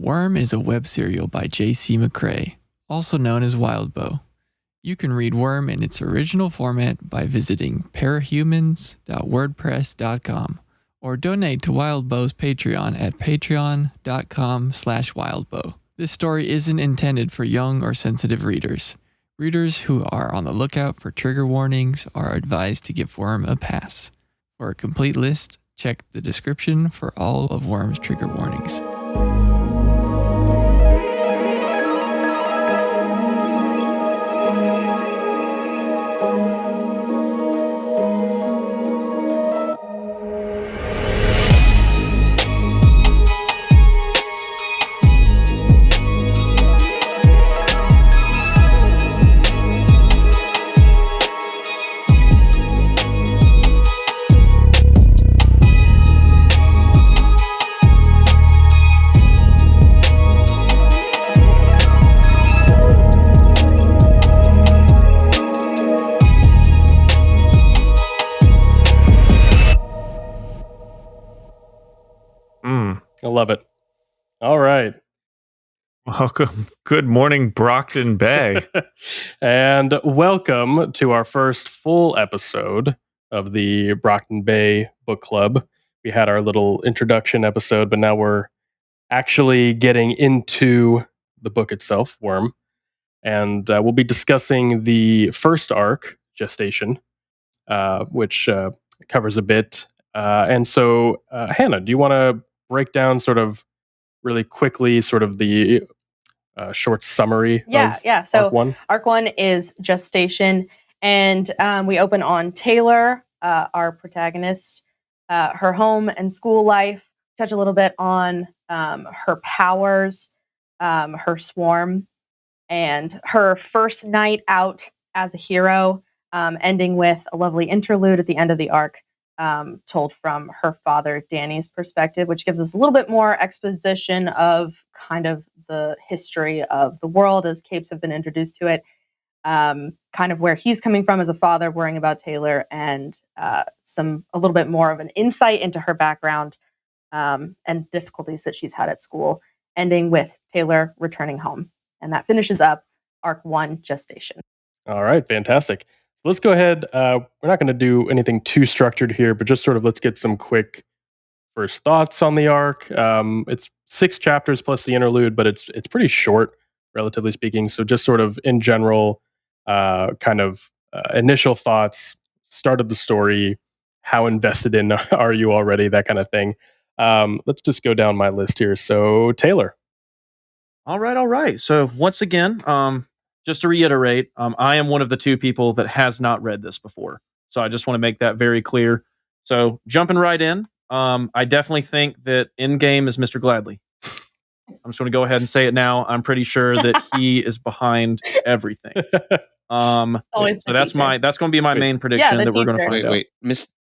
Worm is a web serial by j.c.mcrae, also known as Wildbow. You can read Worm in its original format by visiting parahumans.wordpress.com or donate to Wildbow's Patreon at patreon.com/wildbow. This story isn't intended for young or sensitive readers. Readers who are on the lookout for trigger warnings are advised to give Worm a pass. For a complete list, check the description for all of Worm's trigger warnings. I love it. All right. Welcome. Good morning, Brockton Bay. And welcome to our first full episode of the Brockton Bay Book Club. We had our little introduction episode, but now we're actually getting into the book itself, Worm. And we'll be discussing the first arc, Gestation, which covers a bit. And so, Hannah, do you want to break down sort of really quickly sort of the short summary of So arc one? Arc one is Gestation, and we open on Taylor, our protagonist, her home and school life, touch a little bit on her powers, her swarm, and her first night out as a hero, ending with a lovely interlude at the end of the arc, told from her father Danny's perspective, which gives us a little bit more exposition of kind of the history of the world as capes have been introduced to it, kind of where he's coming from as a father worrying about Taylor, and a little bit more of an insight into her background and difficulties that she's had at school, ending with Taylor returning home. And that finishes up arc one, Gestation. All right, fantastic. Let's go ahead. We're not going to do anything too structured here, but just sort of let's get some quick first thoughts on the arc. It's 6 chapters plus the interlude, but it's pretty short, relatively speaking. So just sort of in general, initial thoughts, start of the story, how invested in are you already, that kind of thing. Let's just go down my list here. So Taylor. All right. So once again, just to reiterate, I am one of the 2 people that has not read this before. So I just want to make that very clear. So jumping right in, I definitely think that in-game is Mr. Gladly. I'm just going to go ahead and say it now. I'm pretty sure that he is behind everything. So that's going to be my main prediction that we're going to find out.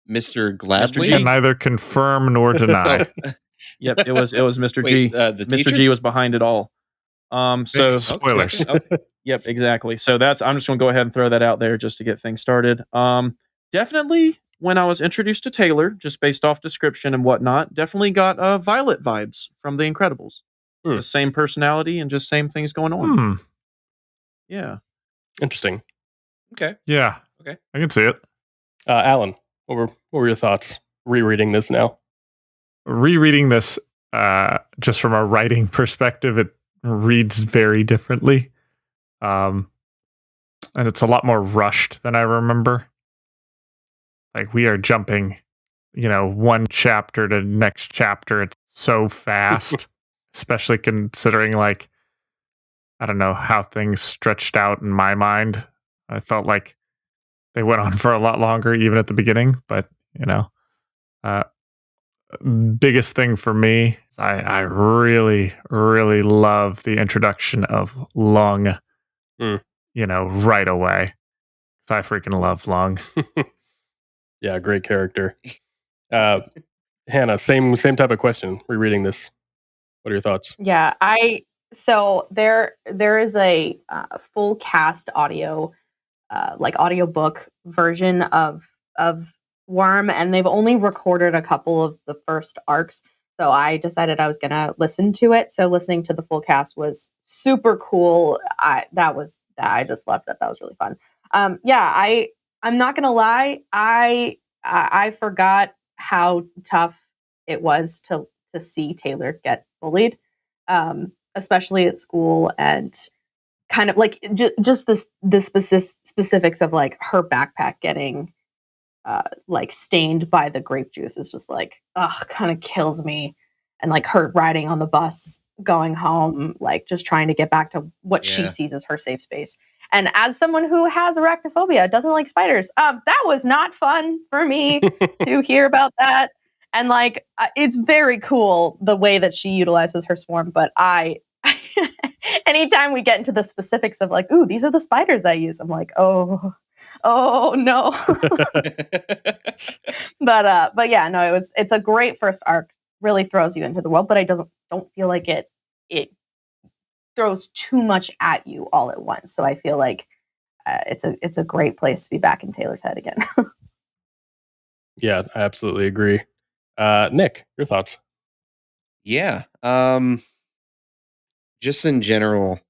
Mr. Gladly? I can neither confirm nor deny. Yep, it was Mr. G. Mr. G was behind it all. So spoilers. Okay. Yep, exactly. So I'm just going to go ahead and throw that out there just to get things started. Definitely when I was introduced to Taylor, just based off description and whatnot, definitely got Violet vibes from The Incredibles. The same personality and just same things going on. Yeah. Interesting. Okay. Yeah. Okay. I can see it. Alan, what were your thoughts rereading this now? Rereading this, just from a writing perspective, it reads very differently. And it's a lot more rushed than I remember. Like, we are jumping, one chapter to next chapter. It's so fast, especially considering, like, I don't know how things stretched out in my mind. I felt like they went on for a lot longer, even at the beginning. But, biggest thing for me is I really, really love the introduction of Lung, right away. I freaking love Lung. Yeah, great character. Hannah, same type of question. Rereading this, what are your thoughts? Yeah, so there is a full cast audio, audiobook version of Worm, and they've only recorded a couple of the first arcs. So I decided I was going to listen to it. So listening to the full cast was super cool. I just loved it. That was really fun. I'm not going to lie. I forgot how tough it was to see Taylor get bullied, especially at school, and kind of like just the specifics of like her backpack getting like stained by the grape juice is just like, kind of kills me. And like her riding on the bus going home, like just trying to get back to what she sees as her safe space. And as someone who has arachnophobia, doesn't like spiders, that was not fun for me to hear about that. And like, it's very cool the way that she utilizes her swarm. But anytime we get into the specifics of like, ooh, these are the spiders I use, I'm like, oh no. But yeah, no, it's a great first arc. Really throws you into the world, but I don't feel like it throws too much at you all at once. So I feel like it's a great place to be back in Taylor's head again. Yeah, I absolutely agree. Nick, your thoughts? Yeah. Just in general,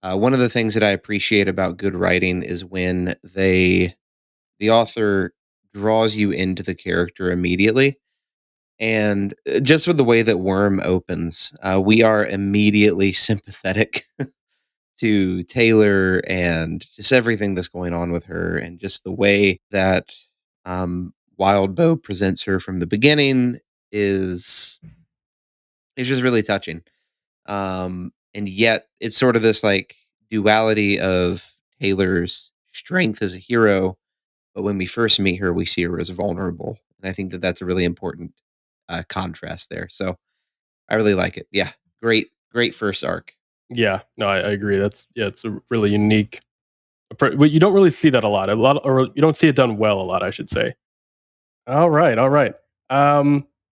one of the things that I appreciate about good writing is when the author draws you into the character immediately. And just with the way that Worm opens, we are immediately sympathetic to Taylor and just everything that's going on with her, and just the way that Wild Bow presents her from the beginning is just really touching. And yet it's sort of this like duality of Taylor's strength as a hero, but when we first meet her, we see her as vulnerable. And I think that that's a really important contrast there. So I really like it. Yeah, great first arc. Yeah, no, I agree. It's a really unique approach. You don't really see that a lot. Or you don't see it done well a lot, I should say. All right.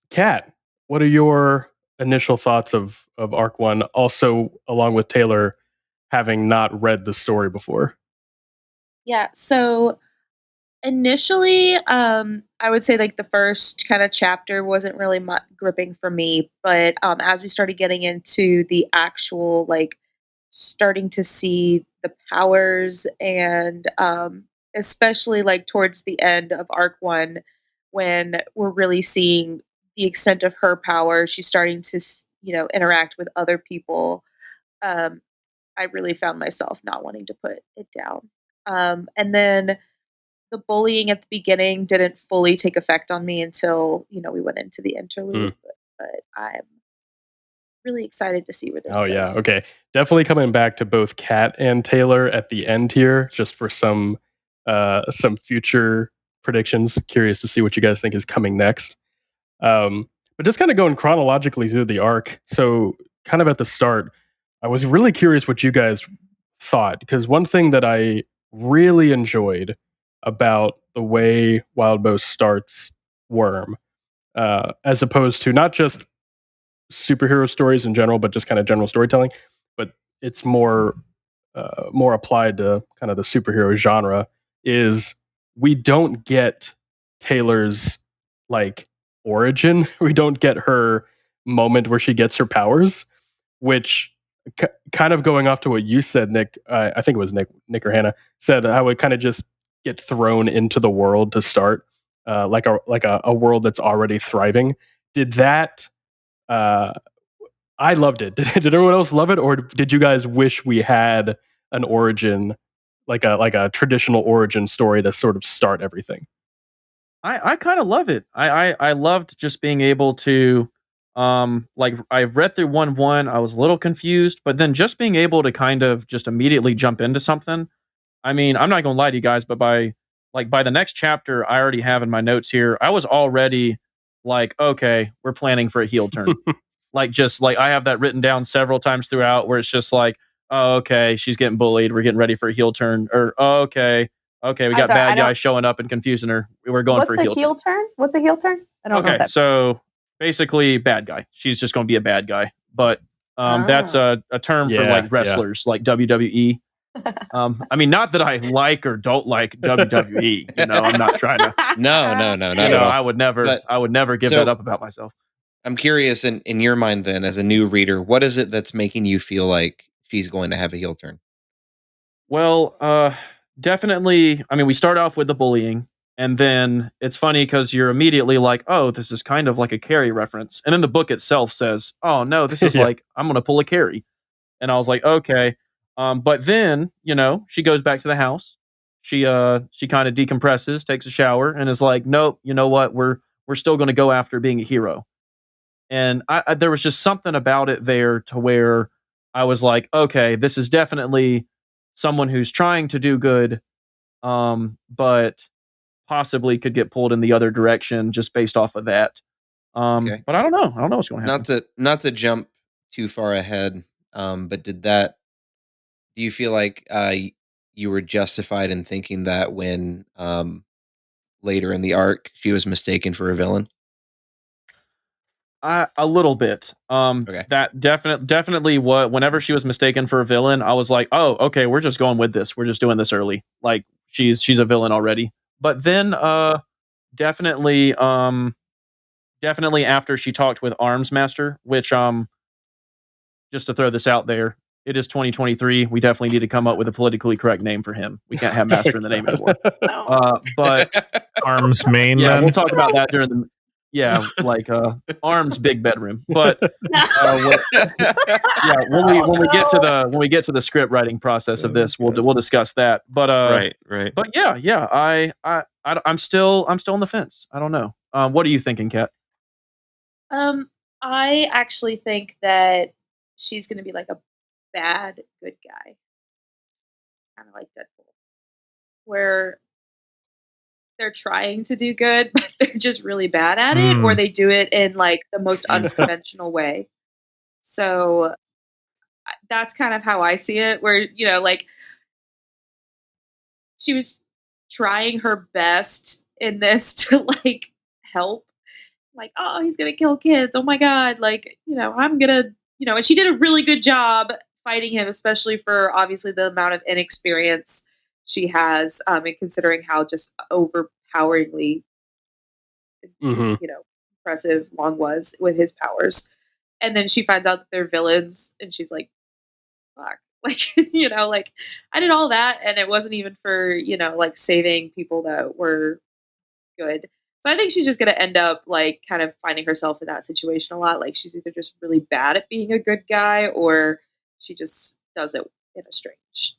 Kat, what are your initial thoughts of arc one? Also, along with Taylor having not read the story before. Yeah, so initially, I would say like the first kind of chapter wasn't really gripping for me, but as we started getting into the actual like starting to see the powers and especially like towards the end of arc one when we're really seeing the extent of her power, she's starting to interact with other people. I really found myself not wanting to put it down. And then the bullying at the beginning didn't fully take effect on me until we went into the interlude. But I'm really excited to see where this Oh goes. yeah, okay. Definitely coming back to both Kat and Taylor at the end here, just for some future predictions. Curious to see what you guys think is coming next. But just kind of going chronologically through the arc. So kind of at the start, I was really curious what you guys thought, because one thing that I really enjoyed about the way Wild Bow starts Worm, as opposed to not just superhero stories in general, but just kind of general storytelling, but it's more applied to kind of the superhero genre, is we don't get Taylor's like origin. We don't get her moment where she gets her powers, which kind of going off to what you said, Nick. I think it was Nick or Hannah said how it kind of just get thrown into the world to start, like a world that's already thriving. Did that? I loved it. Did everyone else love it, or did you guys wish we had an origin, like a traditional origin story to sort of start everything? I kind of love it. I loved just being able to like I read through 1-1, I was a little confused, but then just being able to kind of just immediately jump into something. I mean, I'm not gonna lie to you guys, but by the next chapter I already have in my notes here, I was already like, okay, we're planning for a heel turn. Just like I have that written down several times throughout where it's just like, oh, okay, she's getting bullied. We're getting ready for a heel turn. Or oh, okay, we got bad guys showing up and confusing her. We're going for a heel turn. What's a heel turn? I don't know. Okay, so basically, bad guy. She's just going to be a bad guy. But that's a term for like wrestlers, like WWE. I mean, not that I like or don't like WWE. I'm not trying to. No, not at all. I would never give that up about myself. I'm curious in your mind then, as a new reader, what is it that's making you feel like she's going to have a heel turn? Well, definitely. I mean, we start off with the bullying, and then it's funny because you're immediately like, "Oh, this is kind of like a Carrie reference," and then the book itself says, "Oh no, this is Yeah. like I'm gonna pull a Carrie," and I was like, "Okay," but then she goes back to the house. She kind of decompresses, takes a shower, and is like, "Nope, you know what? We're still gonna go after being a hero." And there was just something about it there to where I was like, "Okay, this is definitely someone who's trying to do good, but possibly could get pulled in the other direction just based off of that." Okay. But I don't know. I don't know what's going to Not happen. to jump too far ahead, but do you feel like you were justified in thinking that when later in the arc she was mistaken for a villain? A little bit. Okay. That definitely what whenever she was mistaken for a villain, I was like, "Oh, okay, we're just going with this. We're just doing this early. Like she's a villain already." But then definitely definitely after she talked with Arms Master, which just to throw this out there, it is 2023. We definitely need to come up with a politically correct name for him. We can't have Master in the name anymore. No. But Arms main. yeah, then we'll talk about that during the like Arms big bedroom. But yeah, when we get to the script writing process of this, we'll discuss that. But right. but yeah, I'm still on the fence. I don't know. What are you thinking, Kat? I actually think that she's gonna be like a bad good guy, kind of like Deadpool, where they're trying to do good, but they're just really bad at it, or they do it in like the most unconventional way. So that's kind of how I see it, where like she was trying her best in this to like help. Like, oh, he's gonna kill kids. Oh my god, like, I'm gonna, and she did a really good job fighting him, especially for obviously the amount of inexperience she has, and considering how just overpoweringly, Hmm. impressive Long was with his powers. And then she finds out that they're villains, and she's like, fuck. Like, like I did all that, and it wasn't even for, like saving people that were good. So I think she's just gonna end up like kind of finding herself in that situation a lot. Like she's either just really bad at being a good guy, or she just does it in a strange,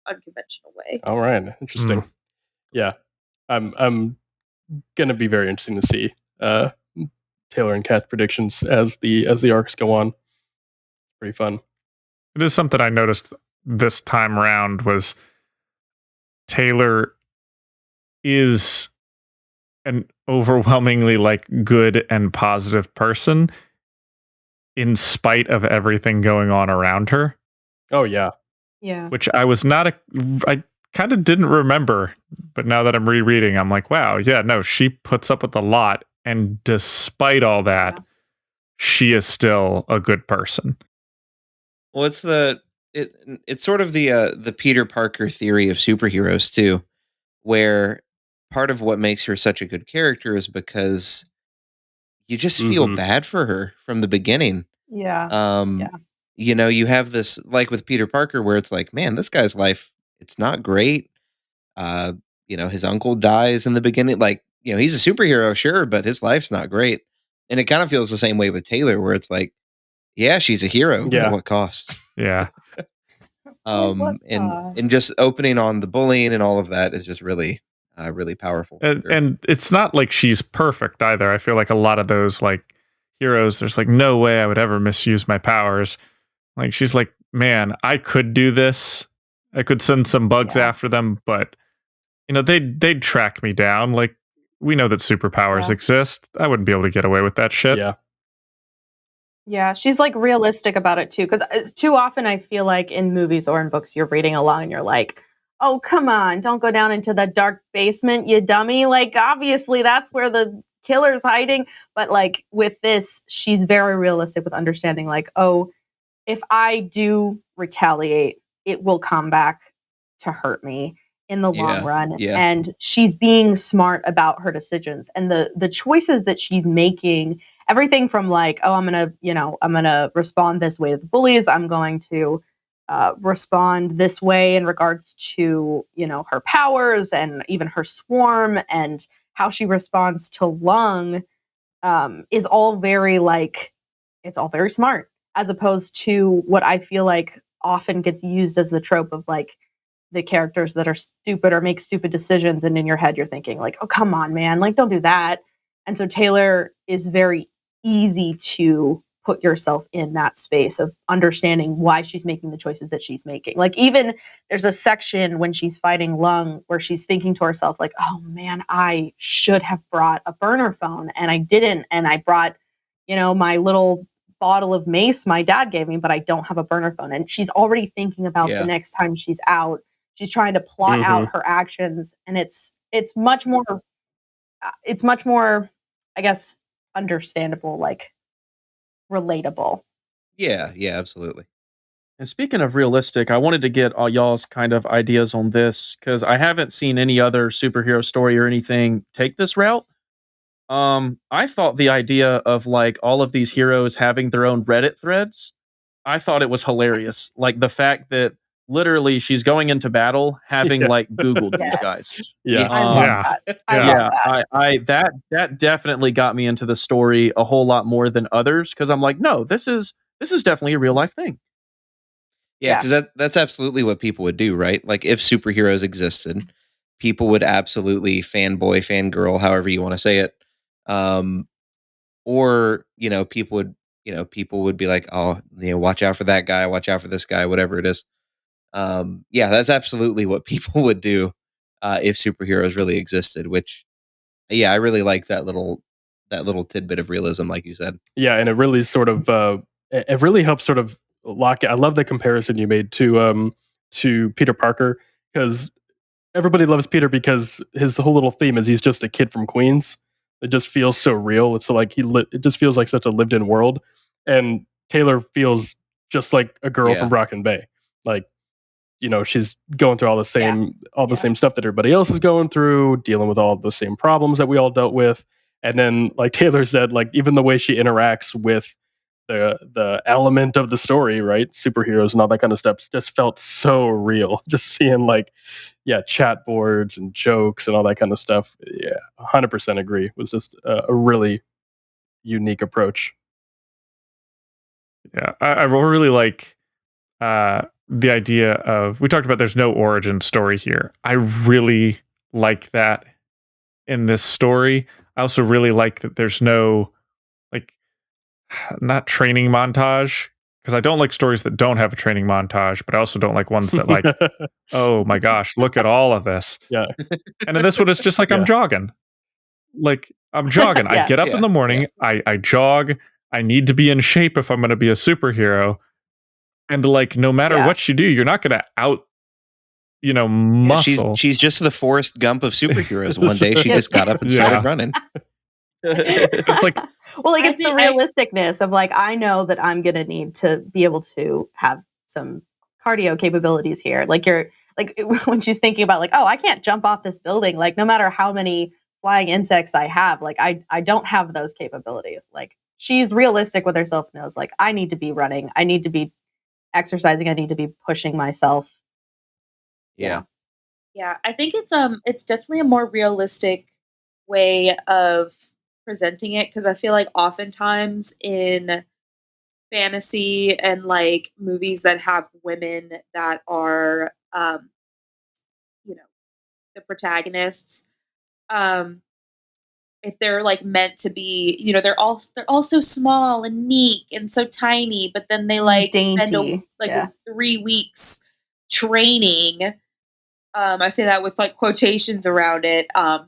unconventional way. All right. Interesting. Yeah. I'm gonna be very interesting to see Taylor and Kat's predictions as the arcs go on. Pretty fun. It is something I noticed this time round was Taylor is an overwhelmingly like good and positive person in spite of everything going on around her, Oh yeah. Yeah. which I kind of didn't remember, but now that I'm rereading, I'm like, wow, yeah, no, she puts up with a lot, and despite all that, Yeah. she is still a good person. Well, it's sort of the Peter Parker theory of superheroes too, where part of what makes her such a good character is because you just feel Hmm. bad for her from the beginning. Yeah. Um, you have this like with Peter Parker where it's like, man, this guy's life, it's not great. Uh, his uncle dies in the beginning. Like, he's a superhero, sure, but his life's not great. And it kind of feels the same way with Taylor, where it's like, yeah, she's a hero, but at Yeah. what cost? Yeah. And just opening on the bullying and all of that is just really, really powerful. And, Sure. and it's not like she's perfect either. I feel like a lot of those like heroes, there's like no way I would ever misuse my powers. Like she's like, man, I could do this. I could send some bugs Yeah. after them, but they'd track me down. Like we know that superpowers Yeah. exist. I wouldn't be able to get away with that shit. Yeah. Yeah, she's like realistic about it too. Because too often I feel like in movies or in books, you're reading along and you're like, oh, come on, don't go down into the dark basement, you dummy. Like, obviously, that's where the killer's hiding. But like with this, she's very realistic with understanding, like, oh, if I do retaliate, it will come back to hurt me in the long run. Yeah. And she's being smart about her decisions and the choices that she's making everything from like, oh, I'm gonna respond this way to the bullies. I'm going to respond this way in regards to, her powers and even her swarm, and how she responds to Lung is all very like, it's all very smart, as opposed to what I feel like often gets used as the trope of like the characters that are stupid or make stupid decisions, and in your head you're thinking like, oh, come on, man, like, don't do that. And so Taylor is very easy to put yourself in that space of understanding why she's making the choices that she's making. Like, even there's a section when she's fighting Lung where she's thinking to herself like, oh man, I should have brought a burner phone and I didn't, and I brought, my little bottle of mace my dad gave me, but I don't have a burner phone. And she's already thinking about the next time she's out. She's trying to plot out her actions, and it's much more, I guess, understandable, like relatable. Yeah, absolutely. And speaking of realistic, I wanted to get all y'all's kind of ideas on this because I haven't seen any other superhero story or anything take this route. I thought the idea of like all of these heroes having their own Reddit threads, I thought it was hilarious. Like the fact that literally she's going into battle having like Googled these guys. Yeah. I love that. I love that. I that definitely got me into the story a whole lot more than others because I'm like, no, this is definitely a real life thing. Yeah, because that's absolutely what people would do, right? Like if superheroes existed, people would absolutely fanboy, fangirl, however you want to say it. Or, people would be like, oh, watch out for that guy, watch out for this guy, whatever it is. Yeah, that's absolutely what people would do if superheroes really existed, which, yeah, I really like that little tidbit of realism, like you said. Yeah, and it really sort of it really helps sort of lock it. I love the comparison you made to Peter Parker, because everybody loves Peter because his whole little theme is he's just a kid from Queens. It just feels so real. It's like it just feels like such a lived-in world. And Taylor feels just like a girl from Brockton Bay. Like, she's going through all the same same stuff that everybody else is going through, dealing with all the same problems that we all dealt with. And then, like Taylor said, like even the way she interacts with the element of the story, right? Superheroes and all that kind of stuff just felt so real. Just seeing like, chat boards and jokes and all that kind of stuff. Yeah, 100% agree. It was just a really unique approach. Yeah, I really like the idea of, we talked about there's no origin story here. I really like that in this story. I also really like that there's no, like, not training montage, because I don't like stories that don't have a training montage, but I also don't like ones that like, oh my gosh, look at all of this. Yeah. And in this one, it's just like I'm jogging. Like, I'm jogging. I get up in the morning, I jog. I need to be in shape if I'm going to be a superhero. And like, no matter what you do, you're not going to out, muscle. Yeah, she's just the Forrest Gump of superheroes. One day she just got up and started running. It's like, well, like, it's the realisticness of like, I know that I'm gonna need to be able to have some cardio capabilities here. Like, you're like, when she's thinking about like, oh, I can't jump off this building. Like, no matter how many flying insects I have, like, I don't have those capabilities. Like, she's realistic with herself, knows like, I need to be running, I need to be exercising, I need to be pushing myself. Yeah. I think it's definitely a more realistic way of presenting it, because I feel like oftentimes in fantasy and like movies that have women that are the protagonists, if they're like meant to be, they're all so small and meek and so tiny, but then they like spend 3 weeks training. I say that with like quotations around it.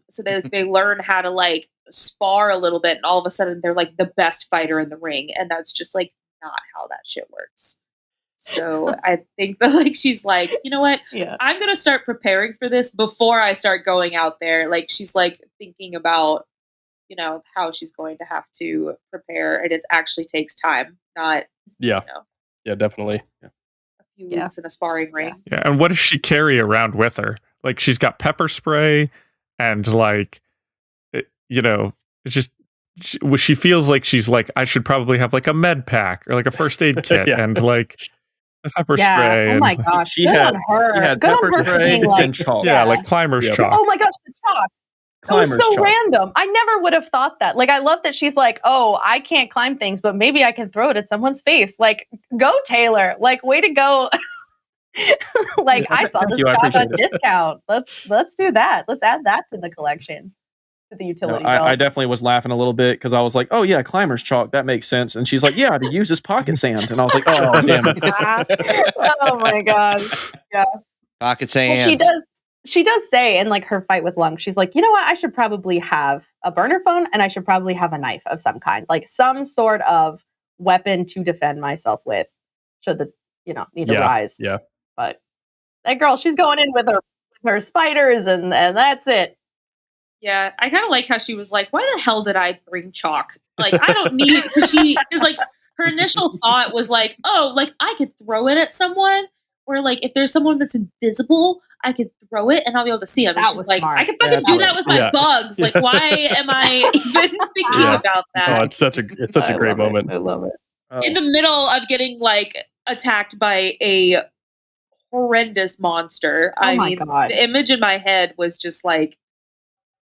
So they learn how to like spar a little bit, and all of a sudden they're like the best fighter in the ring, and that's just like not how that shit works. So I think that like she's like, you know what? I'm gonna start preparing for this before I start going out there. Like, she's like thinking about, how she's going to have to prepare, and it actually takes time, not yeah definitely. A few weeks in a sparring ring. Yeah, and what does she carry around with her? Like, she's got pepper spray, and like, it's just she feels like she's like, I should probably have like a med pack or like a first aid kit Yeah. and like a pepper Yeah. spray. Oh and my like, gosh. She Good had- on her. She had Good pepper on her for spray being like, and chalk. yeah, like climber's Yep. chalk. oh my gosh, the chalk. That was Climber's so chalk. random. I never would have thought that. Like, I love that she's like, oh, I can't climb things, but maybe I can throw it at someone's face. Like, go Taylor. Like, way to go. Like, I saw Thank this you, I chalk on appreciate it. discount. Let's do that. Let's add that to the collection, to the No, utility belt. I definitely was laughing a little bit because I was like, "Oh yeah, climber's chalk. That makes sense." And she's like, "Yeah, to use as pocket sand." And I was like, "Oh damn it!" Oh my god. Pocket Well, sand. she does say in like her fight with Lung, she's like, you know what? I should probably have a burner phone and I should probably have a knife of some kind, like some sort of weapon to defend myself with, should the need to rise. Yeah. But that girl, she's going in with her spiders and that's it. Yeah, I kind of like how she was like, "Why the hell did I bring chalk? Like, I don't need," because like her initial thought was like, "Oh, like I could throw it at someone, or like if there's someone that's invisible, I could throw it and I'll be able to see them." And That she's was like, smart. "I could fucking That's do right. that with my Yeah. bugs. Like, why am I even thinking Yeah. about Oh, that?" it's such a great love it. moment. I love it. Oh, In the middle of getting like attacked by a horrendous monster. Oh I my mean, God. the image in my head was just like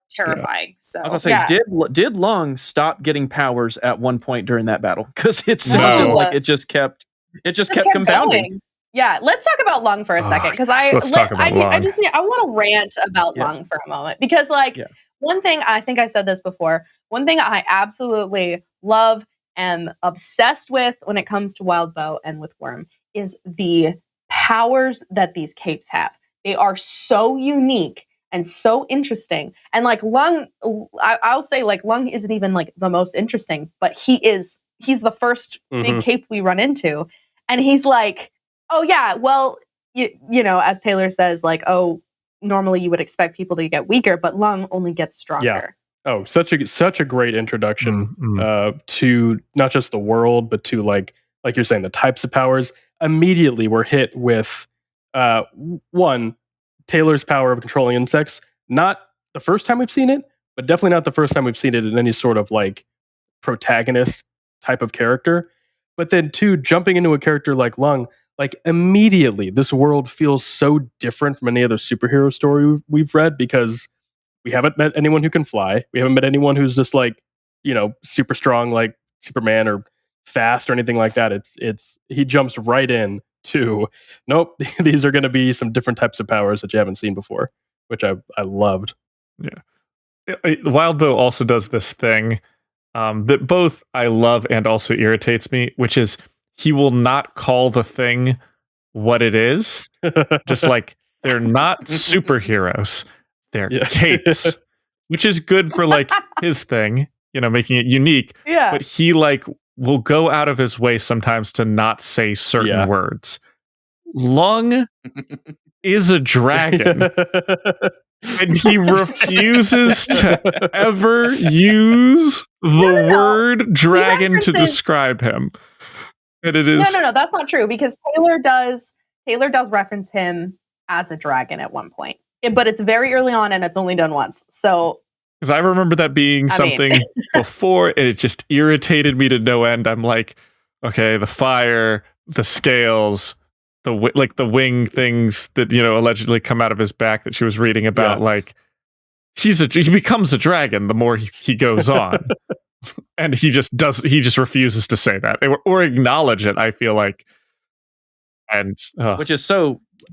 terrifying. So I was gonna say, Yeah. did Lung stop getting powers at one point during that battle? Because it sounded No. like it just kept compounding. going. Yeah, let's talk about Lung for a second because let's talk about Lung. I want to rant about Yeah. Lung for a moment because Yeah. one thing, I think I said this before, one thing I absolutely love and obsessed with when it comes to Wild Bow and with Worm is the powers that these capes have. They are so unique and so interesting. And like Lung, I'll say like Lung isn't even like the most interesting, but he's the first big cape we run into. And he's like, oh yeah, well, you know, as Taylor says, like, oh, normally you would expect people to get weaker, but Lung only gets stronger. Yeah. Oh, such a great introduction Mm-hmm. to not just the world, but to like you're saying, the types of powers. Immediately, we're hit with one, Taylor's power of controlling insects. Not the first time we've seen it, but definitely not the first time we've seen it in any sort of like protagonist type of character. But then two, jumping into a character like Lung, like immediately, this world feels so different from any other superhero story we've read because we haven't met anyone who can fly. We haven't met anyone who's just like, super strong like Superman or fast or anything like that. It's he jumps right in to, nope, these are going to be some different types of powers that you haven't seen before, which I loved. Wild Bow also does this thing that both I love and also irritates me, which is he will not call the thing what it is. Just like they're not superheroes, they're Yeah. capes, which is good for like his thing, making it unique. Yeah. But he like will go out of his way sometimes to not say certain Yeah. words. Lung is a dragon. And he refuses to ever use the word dragon to references- describe him. And it is No, that's not true because Taylor does reference him as a dragon at one point. But it's very early on and it's only done once. So because I remember that being something before, and it just irritated me to no end. I'm like, okay, the fire, the scales, the wing things that allegedly come out of his back that she was reading about. Yeah. Like, he becomes a dragon the more he goes on, and he just refuses to say that or acknowledge it. I feel like, and Which is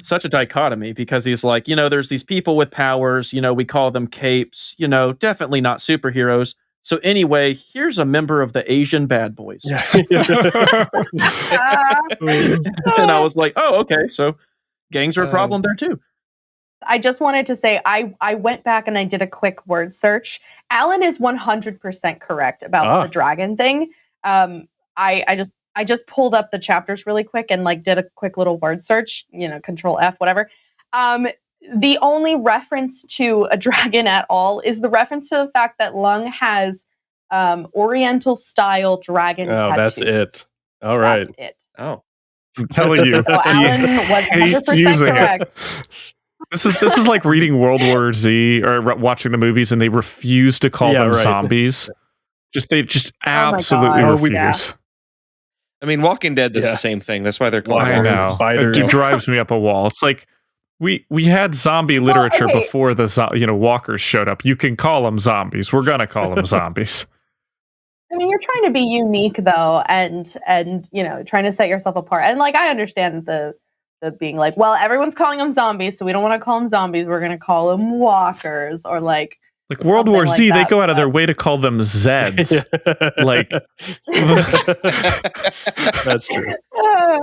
such a dichotomy because he's like, there's these people with powers, we call them capes, definitely not superheroes. So anyway, here's a member of the Asian Bad Boys. Yeah. And I was like, oh, okay, so gangs are a problem there too. I just wanted to say I went back and I did a quick word search. Alan is 100% correct about the dragon thing. I just pulled up the chapters really quick and like did a quick little word search, Control F, whatever. The only reference to a dragon at all is the reference to the fact that Lung has Oriental style dragon tattoos. That's it. All right. That's it. Oh, I'm telling you, So Alan was hates 100% using correct. it. This is like reading World War Z or watching the movies, and they refuse to call them right. zombies. They just my absolutely God. Oh, we- refuse. I mean, Walking Dead does Yeah. the same thing. That's why they're called Walkers, I walkers. know. spiders. It drives me up a wall. It's like we had zombie literature okay. before the walkers showed up. You can call them zombies. We're gonna call them zombies. I mean, you're trying to be unique though, and trying to set yourself apart. And like, I understand the being like, well, everyone's calling them zombies, so we don't want to call them zombies. We're gonna call them walkers, or like World War something Z, like they that, go out of but- their way to call them Zeds. Like- That's true.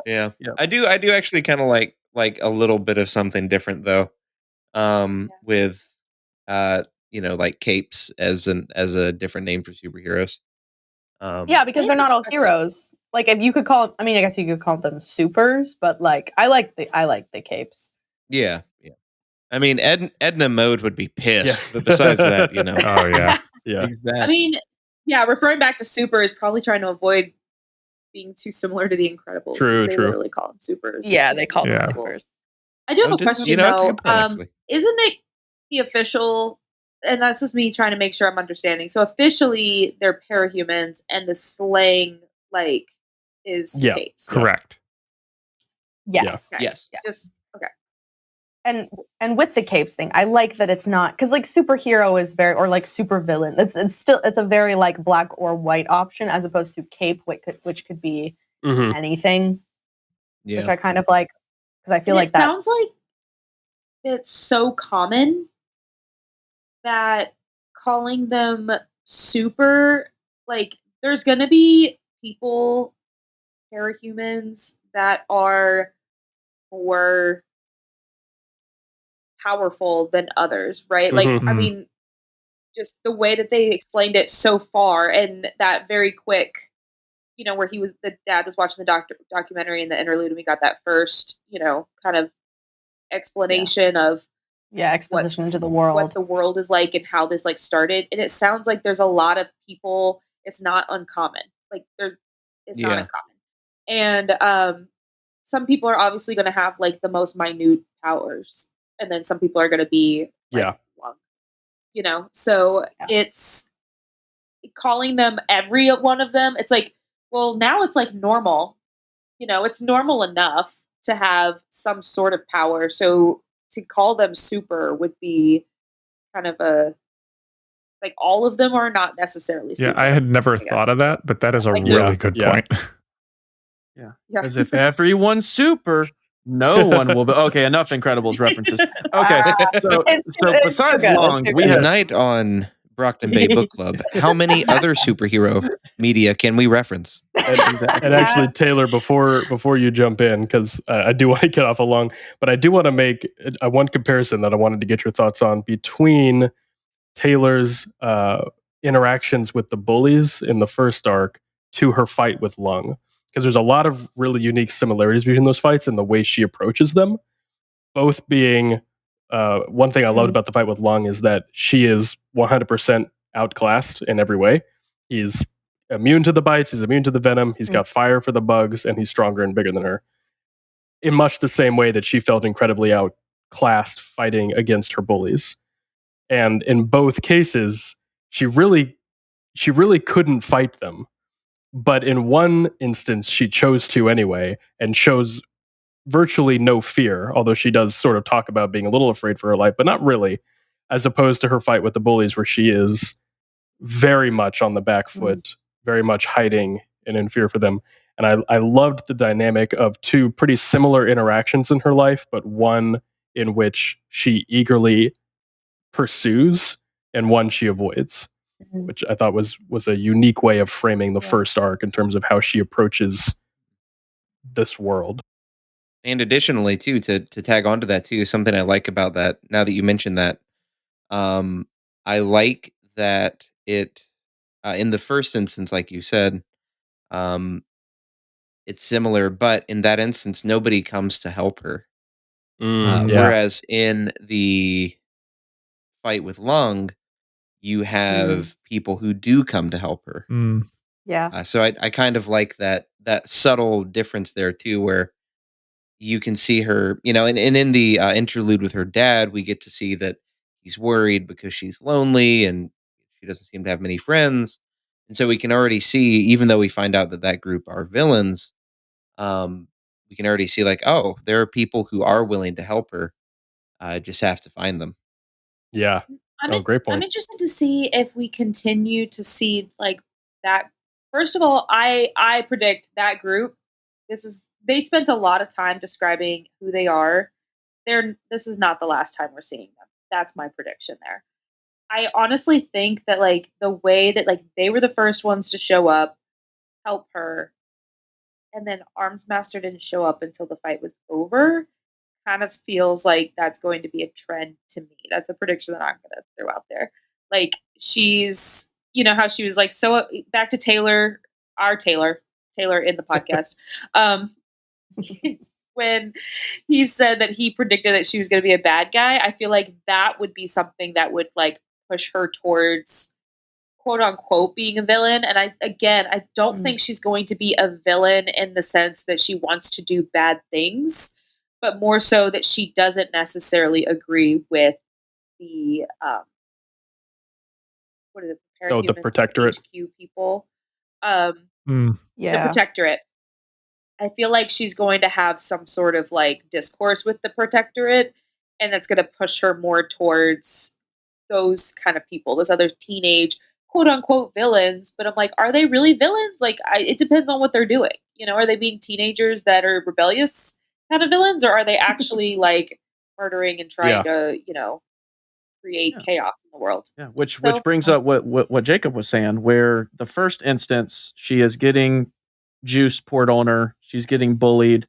Yeah. Yeah. I do actually kind of like a little bit of something different though. With like capes as a different name for superheroes. Yeah, because they're not all heroes. Like, if you could call, I mean, I guess you could call them supers, but like, I like the capes. Yeah. I mean, Edna Mode would be pissed, Yeah. but besides that, Oh yeah. Yeah. Exactly. I mean, yeah, referring back to super is probably trying to avoid being too similar to the Incredibles. True, They true. literally call them supers. Yeah, they call them Yeah. supers. I do have Oh, a did- question that's a though. good point, actually. Isn't it the official? And that's just me trying to make sure I'm understanding. So officially, they're parahumans, and the slang like is Yeah, capes. Correct. Yes. Okay. Yes. Yeah. Just okay. And with the capes thing, I like that it's not, because like superhero is very, or like super villain. It's a very like black or white option, as opposed to cape, which could be Mhm. anything, Yeah. which I kind of like, because I feel And like it that. sounds like it's so common that calling them super, like, there's gonna be people, parahumans, that are more powerful than others, right? Like, Mhm. I Mhm. mean, just the way that they explained it so far, and that very quick, where the dad was watching the documentary in the interlude, and we got that first, kind of explanation of Yeah, exposition into the what world. the world is like and how this like started. And it sounds like there's a lot of people. It's not uncommon. Like it's not Yeah. uncommon. And some people are obviously going to have like the most minute powers, and then some people are going to be like, Yeah. So Yeah. it's calling them every one of them. It's like, well, now it's like normal. It's normal enough to have some sort of power. So to call them super would be kind of like all of them are not necessarily Yeah, super. I had never guess. thought of that, but that is a Like, really yeah, good yeah. point. Yeah. Yeah. Because if everyone's super, no one will be. Okay, enough Incredibles references. Okay, so It's besides too good, Long, it's too we good. have Tonight on Brockton Bay Book Club, how many other superhero media can we reference? And actually, Taylor, before you jump in, because I do want to get off along, but I do want to make one comparison that I wanted to get your thoughts on between Taylor's interactions with the bullies in the first arc to her fight with Lung, because there's a lot of really unique similarities between those fights and the way she approaches them. Both being one thing I loved about the fight with Lung is that she is 100% outclassed in every way. He's immune to the bites, he's immune to the venom, he's got fire for the bugs, and he's stronger and bigger than her. In much the same way that she felt incredibly outclassed fighting against her bullies. And in both cases, she really couldn't fight them. But in one instance, she chose to anyway, and shows virtually no fear, although she does sort of talk about being a little afraid for her life, but not really, as opposed to her fight with the bullies, where she is very much on the back foot, very much hiding and in fear for them. And I loved the dynamic of two pretty similar interactions in her life, but one in which she eagerly pursues and one she avoids, which I thought was a unique way of framing the first arc in terms of how she approaches this world. And additionally, too, to tag onto that too, something I like about that, now that you mentioned that, I like that it in the first instance, like you said, it's similar, but in that instance, nobody comes to help her. Yeah. Whereas in the fight with Lung, you have people who do come to help her. Mm. Yeah. So I kind of like that subtle difference there too, where you can see her, and in the interlude with her dad, we get to see that he's worried because she's lonely and she doesn't seem to have many friends. And so we can already see, even though we find out that that group are villains, we can already see like, oh, there are people who are willing to help her. Just have to find them. Yeah. Oh, great I'm point. interested to see if we continue to see like that. First of all, I predict that group. They spent a lot of time describing who they are. This is not the last time we're seeing them. That's my prediction there. I honestly think that like the way that like they were the first ones to show up, help her, and then Armsmaster didn't show up until the fight was over. Kind of feels like that's going to be a trend to me. That's a prediction that I'm going to throw out there. Like she's, how she was like so back to Taylor, Taylor in the podcast. Um, when he said that he predicted that she was going to be a bad guy, I feel like that would be something that would like push her towards quote unquote being a villain. And I don't think she's going to be a villain in the sense that she wants to do bad things, but more so that she doesn't necessarily agree with the what is it, Oh, the Parahumans Protectorate. HQ people. Mm. The Protectorate. I feel like she's going to have some sort of like discourse with the Protectorate, and that's going to push her more towards those kind of people, those other teenage quote unquote villains. But I'm like, are they really villains? Like, it depends on what they're doing. Are they being teenagers that are rebellious kind of villains, or are they actually like murdering and trying to, create chaos in the world? Yeah, which brings up what Jacob was saying, where the first instance she is getting juice poured on her, she's getting bullied,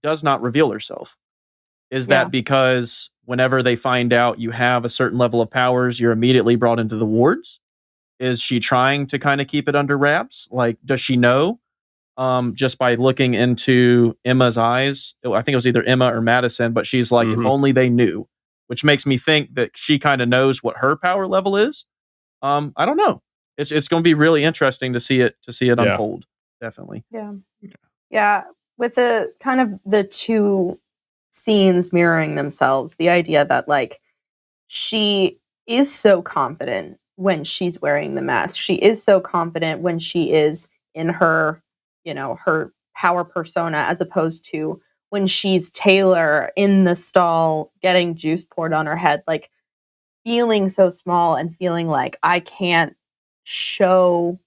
does not reveal herself. Is that because whenever they find out you have a certain level of powers, you're immediately brought into the wards? Is she trying to kind of keep it under wraps? Like, does she know? Just by looking into Emma's eyes, I think it was either Emma or Madison, but she's like, if only they knew, which makes me think that she kind of knows what her power level is. I don't know. It's going to be really interesting to see it unfold. Definitely. Yeah. With the kind of the two scenes mirroring themselves, the idea that like she is so confident when she's wearing the mask. She is so confident when she is in her, her power persona, as opposed to when she's Taylor in the stall getting juice poured on her head, like feeling so small and feeling like I can't show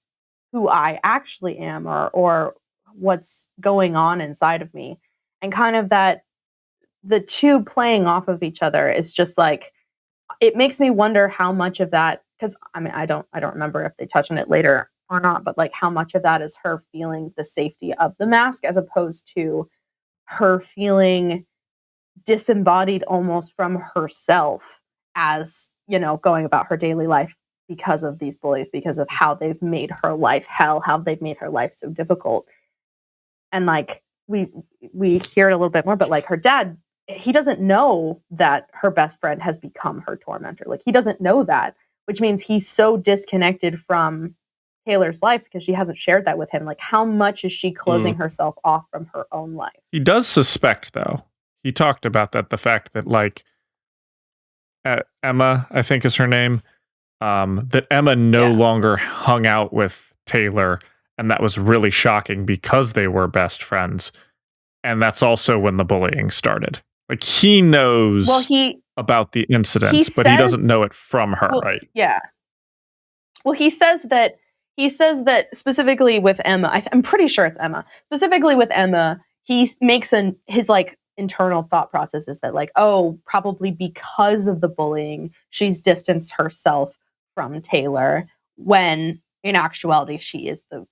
who I actually am or what's going on inside of me. And kind of that the two playing off of each other is just like it makes me wonder how much of that, because I don't remember if they touch on it later or not, but like how much of that is her feeling the safety of the mask as opposed to her feeling disembodied almost from herself as, going about her daily life because of these bullies, because of how they've made her life hell, how they've made her life so difficult. And like we hear it a little bit more, but like her dad, he doesn't know that her best friend has become her tormentor. Like he doesn't know that, which means he's so disconnected from Taylor's life because she hasn't shared that with him. Like how much is she closing herself off from her own life? He does suspect, though. He talked about that, the fact that like Emma, I think is her name, that Emma no longer hung out with Taylor, and that was really shocking because they were best friends. And that's also when the bullying started. Like he knows about the incidents, but he doesn't know it from her. Right. Yeah. Well, he says that specifically with Emma, I'm pretty sure it's Emma. Specifically with Emma, he makes his like internal thought process is that like, oh, probably because of the bullying, she's distanced herself from Taylor when in actuality she is the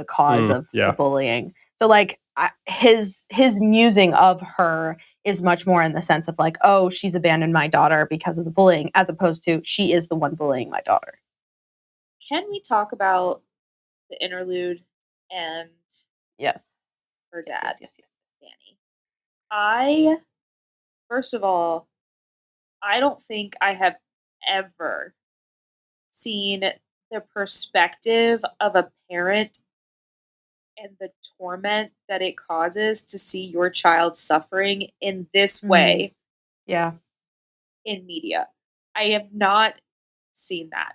cause of the bullying. So like his musing of her is much more in the sense of like, oh, she's abandoned my daughter because of the bullying, as opposed to she is the one bullying my daughter. Can we talk about the interlude and her dad, Danny? First of all, I don't think I have ever seen the perspective of a parent and the torment that it causes to see your child suffering in this way. Yeah. In media. I have not seen that.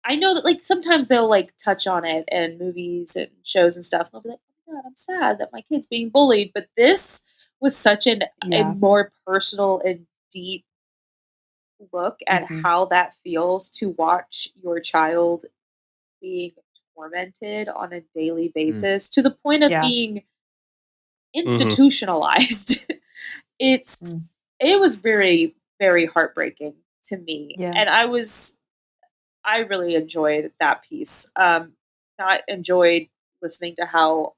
I know that like sometimes they'll like touch on it in movies and shows and stuff. They'll be like, "Oh my god, I'm sad that my kid's being bullied." But this was such a Yeah. more personal and deep look at Mhm. how that feels to watch your child being tormented on a daily Mm. basis to the point of Yeah. being Mhm. institutionalized. it's Mm. it was very, very heartbreaking to me. Yeah. And I really enjoyed that piece. Not enjoyed listening to how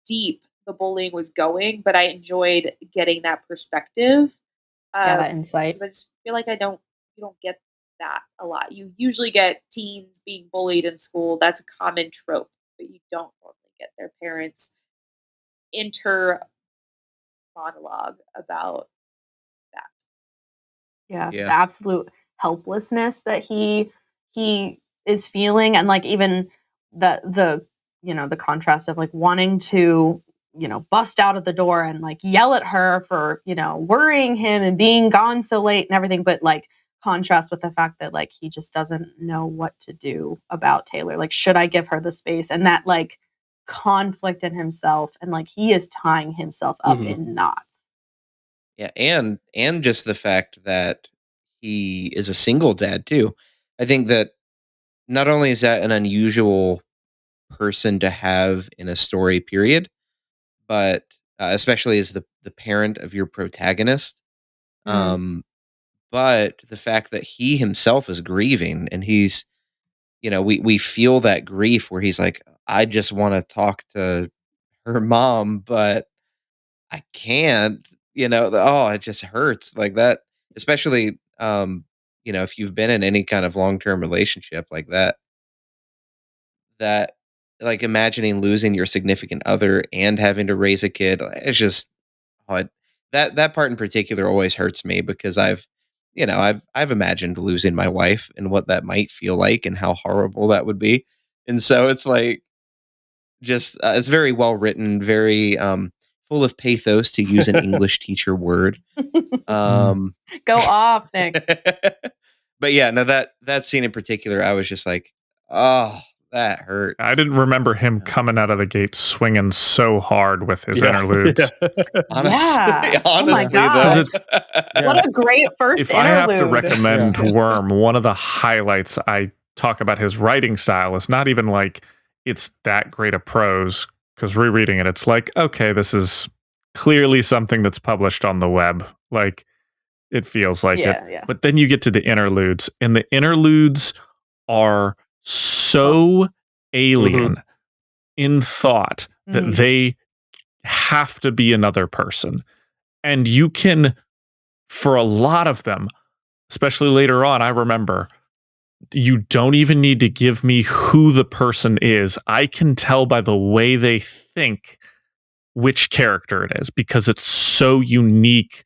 deep the bullying was going, but I enjoyed getting that perspective. Yeah, that 'Cause insight. I just feel like you don't get that a lot. You usually get teens being bullied in school. That's a common trope, but you don't normally get their parents inter monologue about that. Yeah, the Yeah. absolute helplessness that he is feeling, and like even the the contrast of like wanting to bust out of the door and like yell at her for worrying him and being gone so late and everything, but like contrast with the fact that like he just doesn't know what to do about Taylor. Like, should I give her the space? And that like conflict in himself, and like he is tying himself up Mhm. in knots. Yeah, and just the fact that he is a single dad too. I think that not only is that an unusual person to have in a story period, but especially as the parent of your protagonist, Mm, um, but the fact that he himself is grieving and he's we feel that grief where he's like, I just want to talk to her mom, but I can't, it just hurts like that, especially, if you've been in any kind of long-term relationship like that, like, imagining losing your significant other and having to raise a kid, it's just, oh, that part in particular always hurts me because I've imagined losing my wife and what that might feel like and how horrible that would be, and so it's like, just, it's very well written, very, full of pathos, to use an English teacher word. Mm. Um, go off, Nick. but yeah, no, that scene in particular, I was just like, "Oh, that I hurts." didn't remember him Yeah. coming out of the gate swinging so hard with his Yeah. interludes. Yeah. Honestly, Yeah. Oh my honestly Because though. gosh. it's What Yeah. a great first if I have to interlude. recommend Yeah. Worm, one of the highlights I talk about his writing style is not even like it's that great a prose, because rereading it, it's like, okay, this is clearly something that's published on the web. Like it feels like it. Yeah, yeah. But then you get to the interludes, and the interludes are Oh. so Mhm. alien in thought that Mm. they have to be another person. And you can, for a lot of them, especially later on, I remember, you don't even need to give me who the person is. I can tell by the way they think which character it is because it's so unique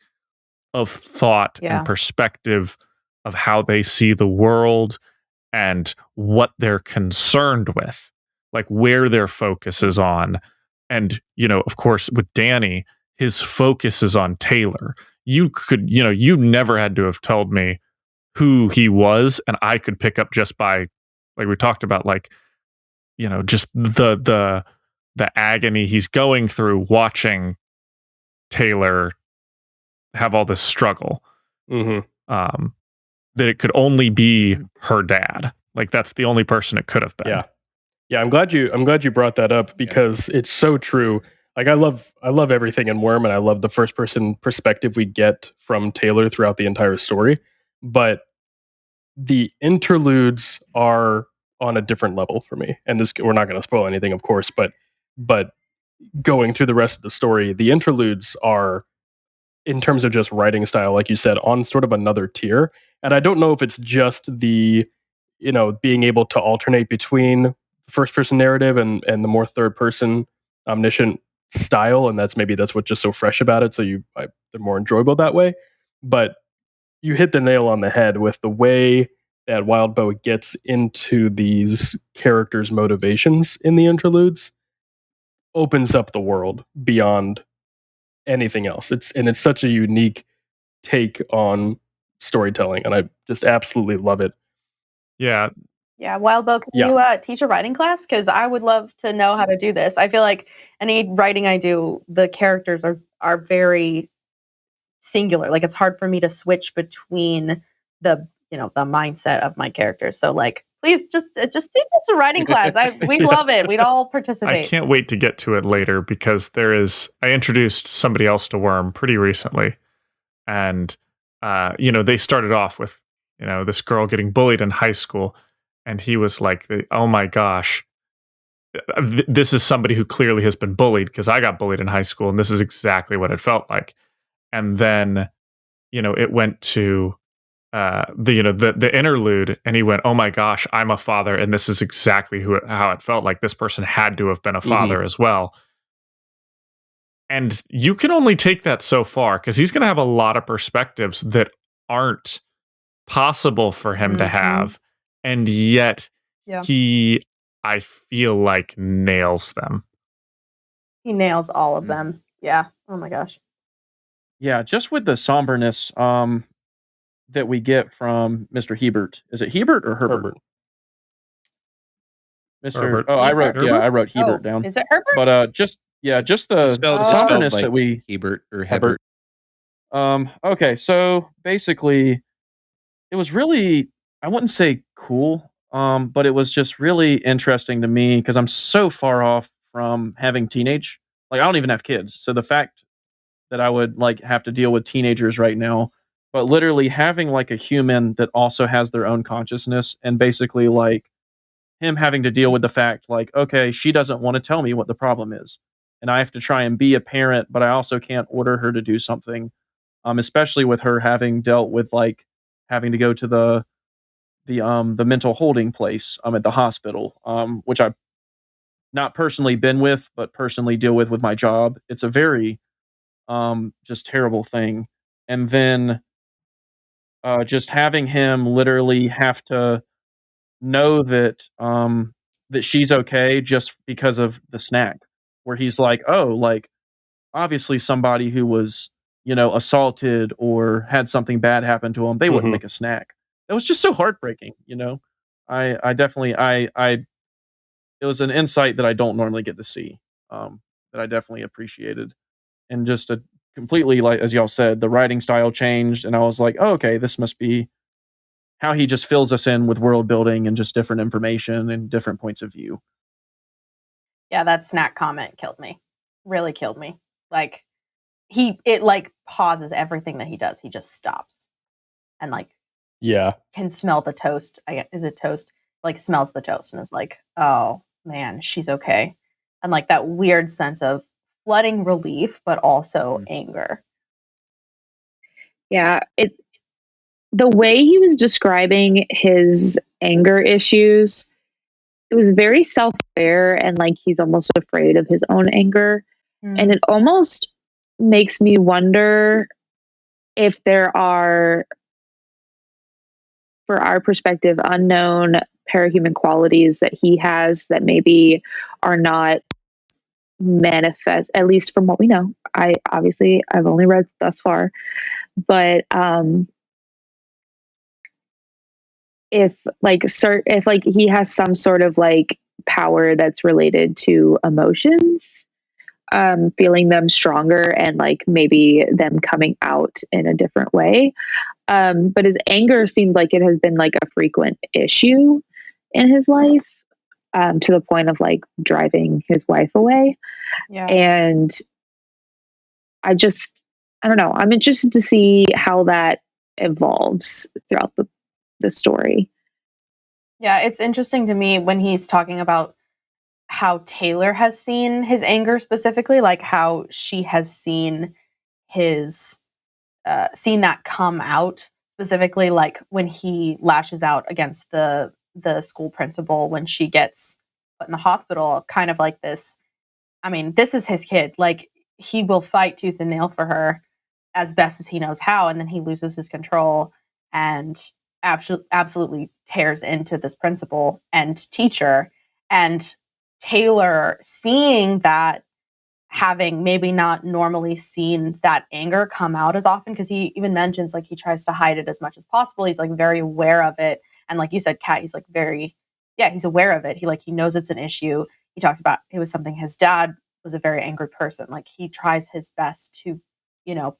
of thought and Yeah. perspective of how they see the world and what they're concerned with, like where their focus is on. And, of course, with Danny, his focus is on Taylor. You could, you never had to have told me who he was, and I could pick up just by, like we talked about, like, just the agony he's going through watching Taylor have all this struggle. Mhm. Um, that it could only be her dad. Like that's the only person it could have been. Yeah. Yeah, I'm glad you brought that up because it's so true. Like I love everything in Worm and I love the first person perspective we get from Taylor throughout the entire story. But the interludes are on a different level for me. And this we're not going to spoil anything, of course, but going through the rest of the story, the interludes are in terms of just writing style, like you said, on sort of another tier. And I don't know if it's just the, being able to alternate between first person narrative and the more third person omniscient style. And that's what's just so fresh about it. So they're more enjoyable that way. But you hit the nail on the head with the way that Wild Bow gets into these characters' motivations in the interludes opens up the world beyond anything else. It's such a unique take on storytelling, and I just absolutely love it. Yeah. Yeah, Wildbow, can Yeah. you teach a writing class? Because I would love to know how to do this. I feel like any writing I do, the characters are very singular. Like it's hard for me to switch between the the mindset of my characters. So like, please just teach us a writing class. We'd Yeah. love it. We'd all I participate. can't wait to get to it later because I introduced somebody else to Worm pretty recently. And, they started off with, this girl getting bullied in high school. And he was like, oh my gosh, this is somebody who clearly has been bullied because I got bullied in high school. And this is exactly what it felt like. And then, it went to the interlude, and he went, oh my gosh, I'm a father. And this is exactly how it felt like. This person had to have been a father as well. And you can only take that so far because he's going to have a lot of perspectives that aren't possible for him to have. And yet Yeah. he, I feel like, nails them. He nails all of them. Yeah. Oh my gosh. Yeah, just with the somberness that we get from Mr. Hebert. Is it Hebert or Herbert? Mr. Herbert. Oh, I wrote Hebert Oh, down. is it Herbert? But just the Spelled somberness like that we Hebert or Hebert. Okay, so basically it was really, I wouldn't say cool, but it was just really interesting to me because I'm so far off from having teenage. Like I don't even have kids. So the fact that I would like have to deal with teenagers right now, but literally having like a human that also has their own consciousness and basically like him having to deal with the fact like, okay, she doesn't want to tell me what the problem is. And I have to try and be a parent, but I also can't order her to do something. Especially with her having dealt with like having to go to the mental holding place at the hospital, which I've not personally been with, but personally deal with my job. It's a very just terrible thing. And then just having him literally have to know that she's okay just because of the snack, where he's like, oh, like obviously somebody who was assaulted or had something bad happen to him, they wouldn't make a snack. That was just so heartbreaking. I definitely I it was an insight that I don't normally get to see, that I definitely appreciated. And just a completely, like as y'all said, the writing style changed, and I was like, oh, okay, this must be how he just fills us in with world building and just different information and different points of view. Yeah, that snack comment killed me. Really killed me. Like it like pauses everything that he does. He just stops and like can smell the toast. Is it toast? Like smells the toast and is like, oh man, she's okay. And like that weird sense of flooding relief, but also anger. Yeah, the way he was describing his anger issues, it was very self-aware and like he's almost afraid of his own anger. And it almost makes me wonder if there are, for our perspective, unknown parahuman qualities that he has that maybe are not manifest, at least from what we know. I've only read thus far, but if he has some sort of like power that's related to emotions, feeling them stronger and like maybe them coming out in a different way. But his anger seemed like it has been like a frequent issue in his life, to the point of like driving his wife away. Yeah. And I don't know. I'm interested to see how that evolves throughout the story. Yeah, it's interesting to me when he's talking about how Taylor has seen his anger specifically, like how she has seen his seen that come out specifically, like when he lashes out against the school principal when she gets put in the hospital, kind of like this. I mean, this is his kid. Like he will fight tooth and nail for her as best as he knows how, and then he loses his control and absolutely tears into this principal and teacher. And Taylor, seeing that, having maybe not normally seen that anger come out as often, because he even mentions like he tries to hide it as much as possible. He's like very aware of it. And like you said, Kat, he's like he's aware of it. He knows it's an issue. He talks about it was something his dad was a very angry person. Like he tries his best to,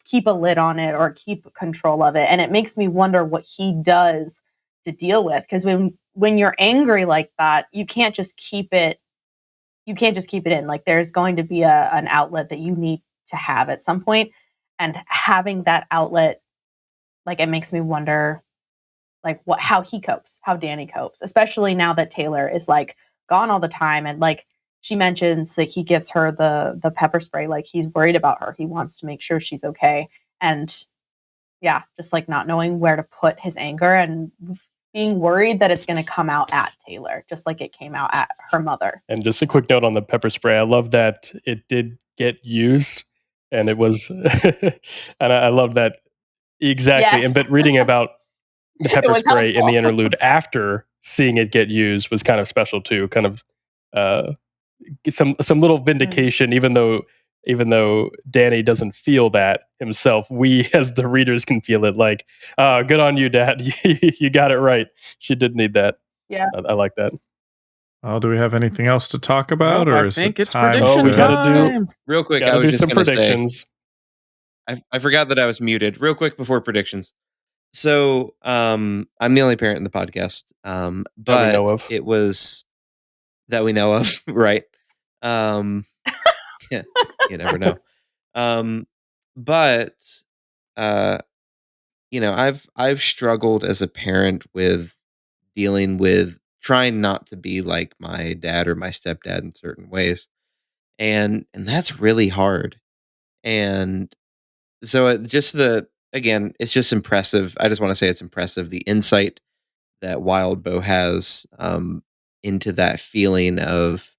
keep a lid on it or keep control of it. And it makes me wonder what he does to deal with. Because when you're angry like that, you can't just keep it in. Like there's going to be an outlet that you need to have at some point. And having that outlet, like it makes me wonder like how he copes, how Danny copes, especially now that Taylor is like gone all the time. And like she mentions like he gives her the pepper spray, like he's worried about her. He wants to make sure she's okay. And yeah, just like not knowing where to put his anger and being worried that it's going to come out at Taylor, just like it came out at her mother. And just a quick note on the pepper spray. I love that it did get used, and it was, and I love that exactly. Yes. But reading about the pepper spray in the helpful. interlude after seeing it get used was kind of special too. Kind of some little vindication, even though Danny doesn't feel that himself, we as the readers can feel it. Like, good on you, Dad. You got it right. She did need that. Yeah, I like that. Oh, do we have anything else to talk about, Nope, or I is think it it's time prediction we to- gotta do- time. Real quick, I Gotta was do just some going to say, predictions. I forgot that I was muted. Real quick before predictions. So, I'm the only parent in the podcast, but know of. it was that we know of, right? Yeah, you never know. But I've struggled as a parent with dealing with trying not to be like my dad or my stepdad in certain ways, and that's really hard. And so it's just impressive. I just want to say it's impressive the insight that Wild Bow has into that feeling of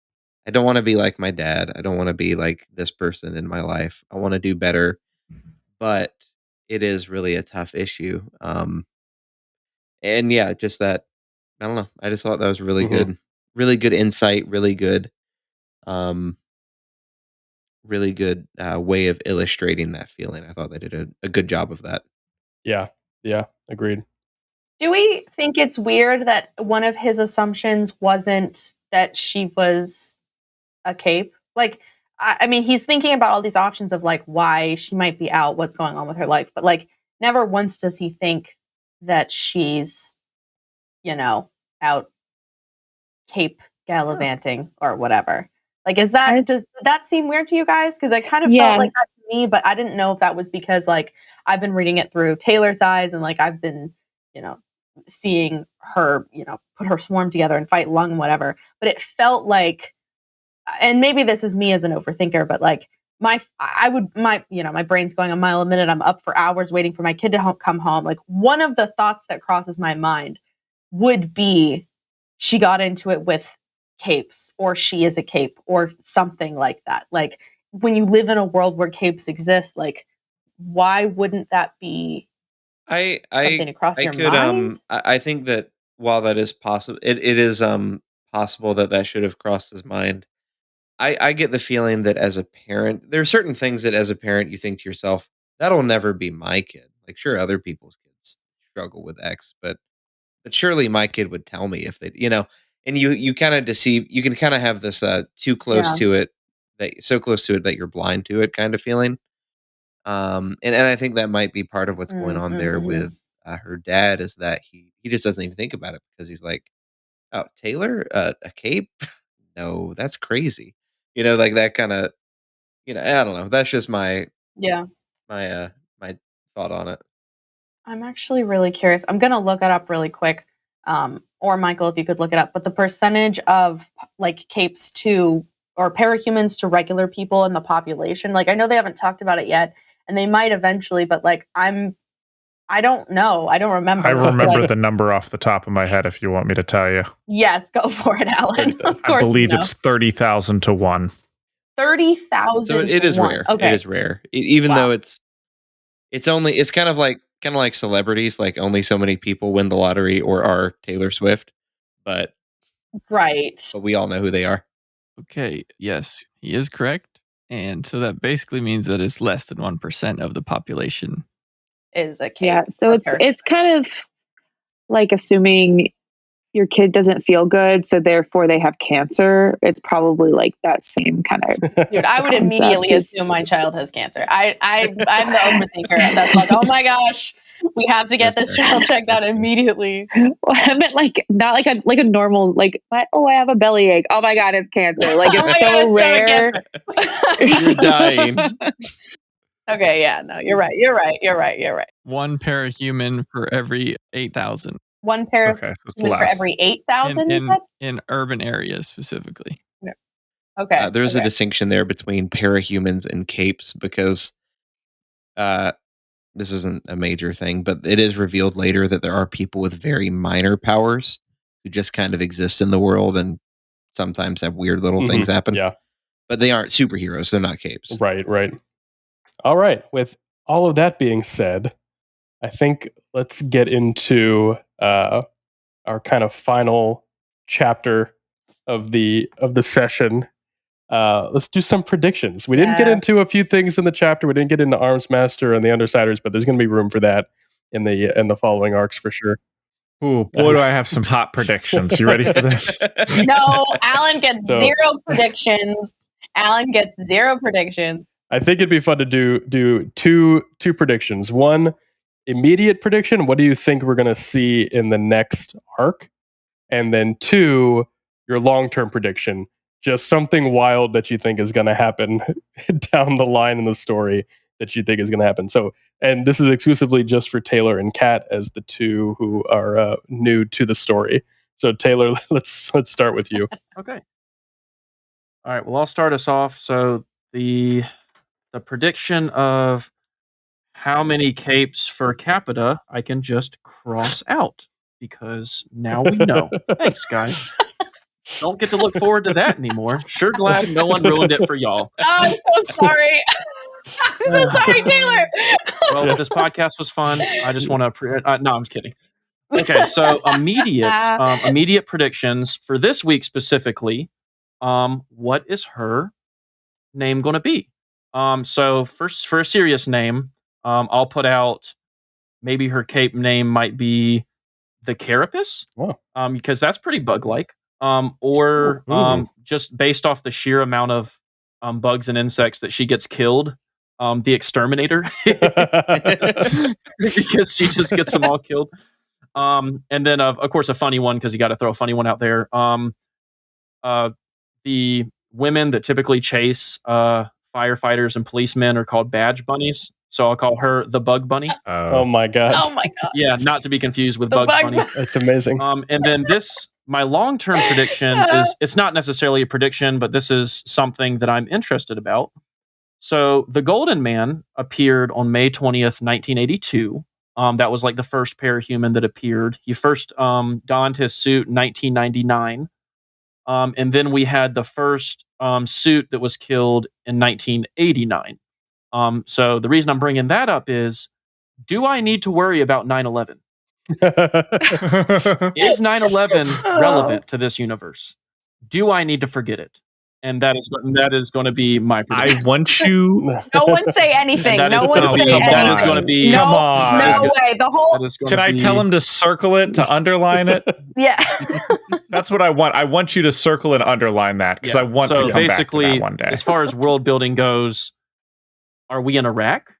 I don't want to be like my dad. I don't want to be like this person in my life. I want to do better, but it is really a tough issue. And yeah, just that I don't know. I just thought that was really good insight, um, really good way of illustrating that feeling. I thought they did a good job of that. Yeah, agreed. Do we think it's weird that one of his assumptions wasn't that she was a cape? Like, I mean, he's thinking about all these options of like why she might be out, what's going on with her life, but like never once does he think that she's, out cape gallivanting or whatever. Like, does that seem weird to you guys? Because I kind of felt like that to me, but I didn't know if that was because like I've been reading it through Taylor's eyes and like I've been, seeing her, put her swarm together and fight Lung, whatever. But it felt like, and maybe this is me as an overthinker, but like my brain's going a mile a minute. I'm up for hours waiting for my kid to come home. Like one of the thoughts that crosses my mind would be she got into it with capes or she is a cape or something like that. Like when you live in a world where capes exist, like why wouldn't that be something to cross your mind? I think that while that is possible, it is possible that should have crossed his mind. I get the feeling that as a parent, there are certain things that as a parent you think to yourself, that'll never be my kid. Like sure, other people's kids struggle with X, but surely my kid would tell me if they, and you kind of deceive, you can kind of have this too close to it, that so close to it that you're blind to it kind of feeling. And I think that might be part of what's going on there with her dad is that he just doesn't even think about it because he's like, oh, Taylor, a cape? No, that's crazy. Like that kind of, I don't know. That's just my my thought on it. I'm actually really curious. I'm gonna look it up really quick. Or Michael, if you could look it up. But the percentage of like capes to or parahumans to regular people in the population, like I know they haven't talked about it yet, and they might eventually, but like I don't know. I don't remember. I remember like, the number off the top of my head if you want me to tell you. Yes, go for it, Alan. Of course, I believe it's 30,000 to 1. 30,000. So it is rare. Okay. It is rare. Even though it's kind of like celebrities, like only so many people win the lottery or are Taylor Swift, but we all know who they are. Okay, yes, he is correct. And so that basically means that it's less than 1% of the population. Is a cape. Yeah, so it's kind of like assuming your kid doesn't feel good, so therefore they have cancer. It's probably like that same kind of. Dude, I would concept immediately is- assume my child has cancer. I'm the overthinker. That's like, oh my gosh, we have to get this child checked out immediately. Well, I meant like not like a normal like I have a bellyache. Oh my god, it's cancer. Like Oh it's my so God, it's so rare. You're dying. Okay, yeah, no, you're right. You're right. One parahuman for every 8,000 One pair of Okay, so it's for less. every 8,000. in urban areas specifically. Okay. There's a okay. distinction there between parahumans and capes because this isn't a major thing, but it is revealed later that there are people with very minor powers who just kind of exist in the world and sometimes have weird little things happen. Yeah. But they aren't superheroes. They're not capes. Right. All right. With all of that being said, I think let's get into our kind of final chapter of the session. Let's do some predictions. We didn't get Yeah. into a few things in the chapter. We didn't get into Arms Master and the Undersiders, but there's going to be room for that in the following arcs for sure. Ooh, boy, do I have some hot predictions. You ready for this? No, Alan gets So- 0 predictions. Alan gets 0 predictions. I think it'd be fun to do two predictions. One immediate prediction. What do you think we're going to see in the next arc? And then 2, your long-term prediction. Just something wild that you think is going to happen down the line in the story that you think is going to happen. So, and this is exclusively just for Taylor and Kat as the two who are new to the story. So, Taylor, let's start with you. Okay. All right. Well, I'll start us off. So the prediction of how many capes per capita I can just cross out because now we know. Thanks, guys. Don't get to look forward to that anymore. Sure glad no one ruined it for y'all. Oh, I'm so sorry. I'm so sorry, Taylor. Well, this podcast was fun. I just want to. No, I'm just kidding. Okay, so immediate predictions for this week specifically. What is her name going to be? So first for a serious name, I'll put out maybe her cape name might be the Carapace. Wow. Because that's pretty bug-like. Or just based off the sheer amount of bugs and insects that she gets killed, the Exterminator, because she just gets them all killed. And then of course a funny one because you got to throw a funny one out there. The women that typically chase firefighters and policemen are called badge bunnies. So I'll call her the Bug Bunny. Oh my god. Oh my God. Yeah, not to be confused with The Bugs Bug Bunny. Bunny. That's amazing. And then my long-term prediction is, it's not necessarily a prediction, but this is something that I'm interested about. So the Golden Man appeared on May 20th, 1982. That was like the first parahuman that appeared. He first donned his suit in 1999. And then we had the first suit that was killed in 1989. So the reason I'm bringing that up is, do I need to worry about 9/11? Is 9/11 relevant to this universe? Do I need to forget it? And that is going to be my prediction. I want you. No one say anything. That is No one gonna say be- anything. that is gonna be- No, Come on. no way. The whole That is gonna Can I be- tell him to circle it, to underline it? yeah. That's what I want. I want you to circle and underline that because Yeah. I want So to come back to basically, that one day. as far as world building goes, are we in Iraq?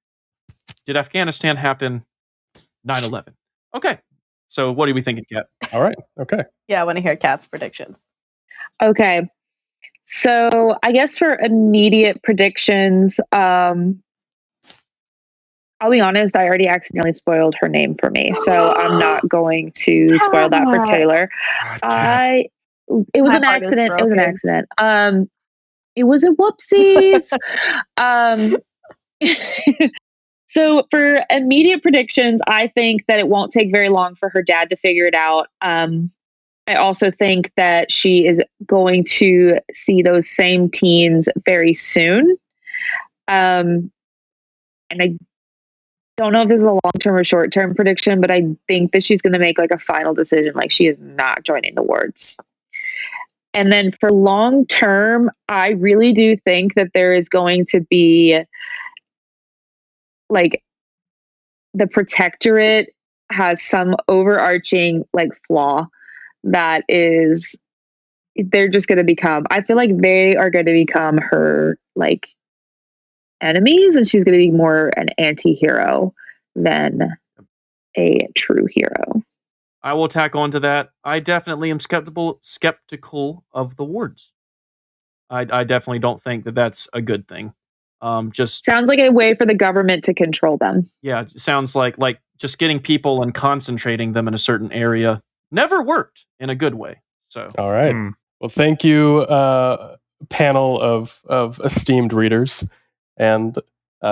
Did Afghanistan happen 9/11? Okay. So what are we thinking, Kat? All right. Okay. Yeah, I want to hear Kat's predictions. Okay. So I guess for immediate predictions, I'll be honest, I already accidentally spoiled her name for me. So I'm not going to spoil that for Taylor. It was My an heart is accident. It was an broken. accident. It was a whoopsies. So for immediate predictions, I think that it won't take very long for her dad to figure it out. I also think that she is going to see those same teens very soon. And I don't know if this is a long-term or short-term prediction, but I think that she's going to make like a final decision. Like she is not joining the wards. And then for long-term, I really do think that there is going to be like the protectorate has some overarching like flaw that is they're just going to become, I feel like they are going to become her like enemies, and she's going to be more an anti-hero than a true hero. I will tack on to that. I definitely am skeptical of the wards. I definitely don't think that that's a good thing. Just Sounds like a way for the government to control them. yeah, it sounds like just getting people and concentrating them in a certain area never worked in a good way. So All right. Well, thank you, panel of esteemed readers, and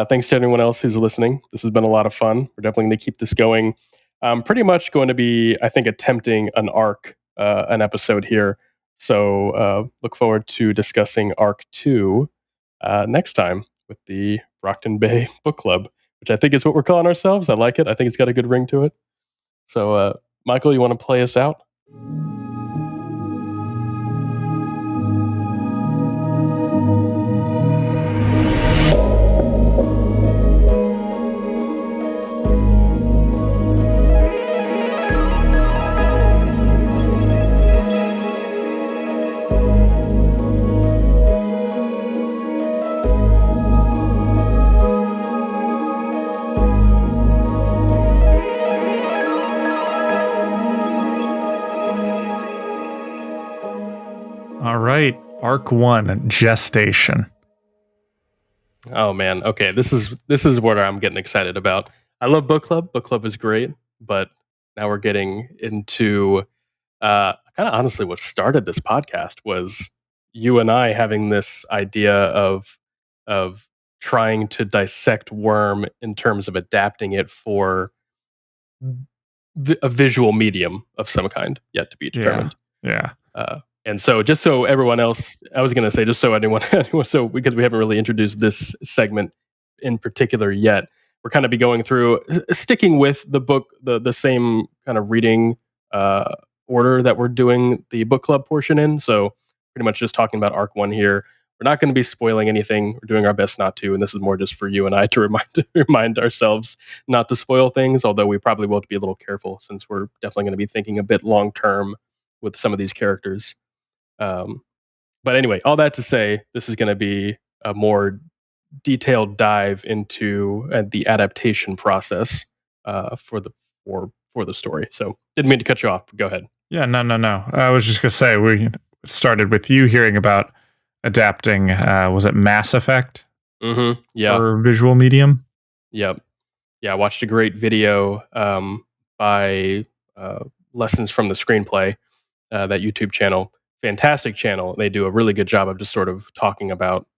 thanks to everyone else who's listening. This has been a lot of fun. We're definitely going to keep this going. Pretty much going to be, I think, attempting an arc, an episode here. So look forward to discussing arc 2 next time with the Brockton Bay Book Club, which I think is what we're calling ourselves. I like it. I think it's got a good ring to it. So, Michael, you want to play us out? All right, Arc 1, Gestation. Oh man, okay. This is what I'm getting excited about. I love book club. Book club is great, but now we're getting into kind of honestly what started this podcast was you and I having this idea of trying to dissect Worm in terms of adapting it for a visual medium of some kind, yet to be determined. Yeah. And so, just so everyone else, I was going to say, just so anyone, so because we haven't really introduced this segment in particular yet, we're kind of be going through, sticking with the book, the same kind of reading order that we're doing the book club portion in. So, pretty much just talking about arc 1 here. We're not going to be spoiling anything. We're doing our best not to, and this is more just for you and I to remind ourselves not to spoil things. Although we probably will have to be a little careful since we're definitely going to be thinking a bit long term with some of these characters. But anyway, all that to say, this is going to be a more detailed dive into the adaptation process for the story. So, didn't mean to cut you off. Go ahead. Yeah, no. I was just gonna say we started with you hearing about adapting. Was it Mass Effect? Mm-hmm. Yeah. For visual medium. Yep. Yeah. I watched a great video by Lessons from the Screenplay, that YouTube channel. Fantastic channel. They do a really good job of just sort of talking about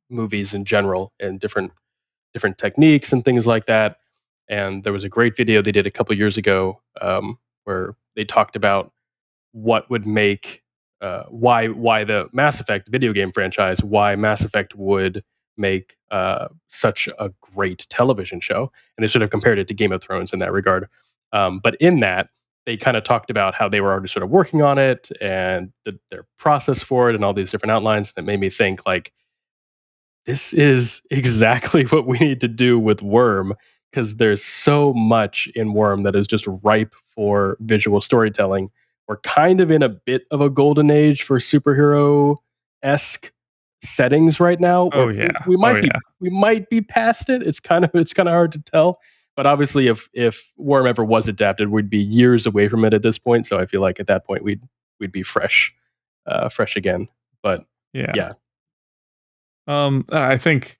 movies in general and different techniques and things like that. And there was a great video they did a couple years ago where they talked about what would make why the Mass Effect video game franchise, why Mass Effect would make such a great television show, and they sort of compared it to Game of Thrones in that regard. But in that, they kind of talked about how they were already sort of working on it and their process for it and all these different outlines. And it made me think like, this is exactly what we need to do with Worm, because there's so much in Worm that is just ripe for visual storytelling. We're kind of in a bit of a golden age for superhero-esque settings right now. Oh yeah, we might be past it. It's kind of hard to tell. But obviously, if Worm ever was adapted, we'd be years away from it at this point. So I feel like at that point we'd be fresh again. But yeah. I think,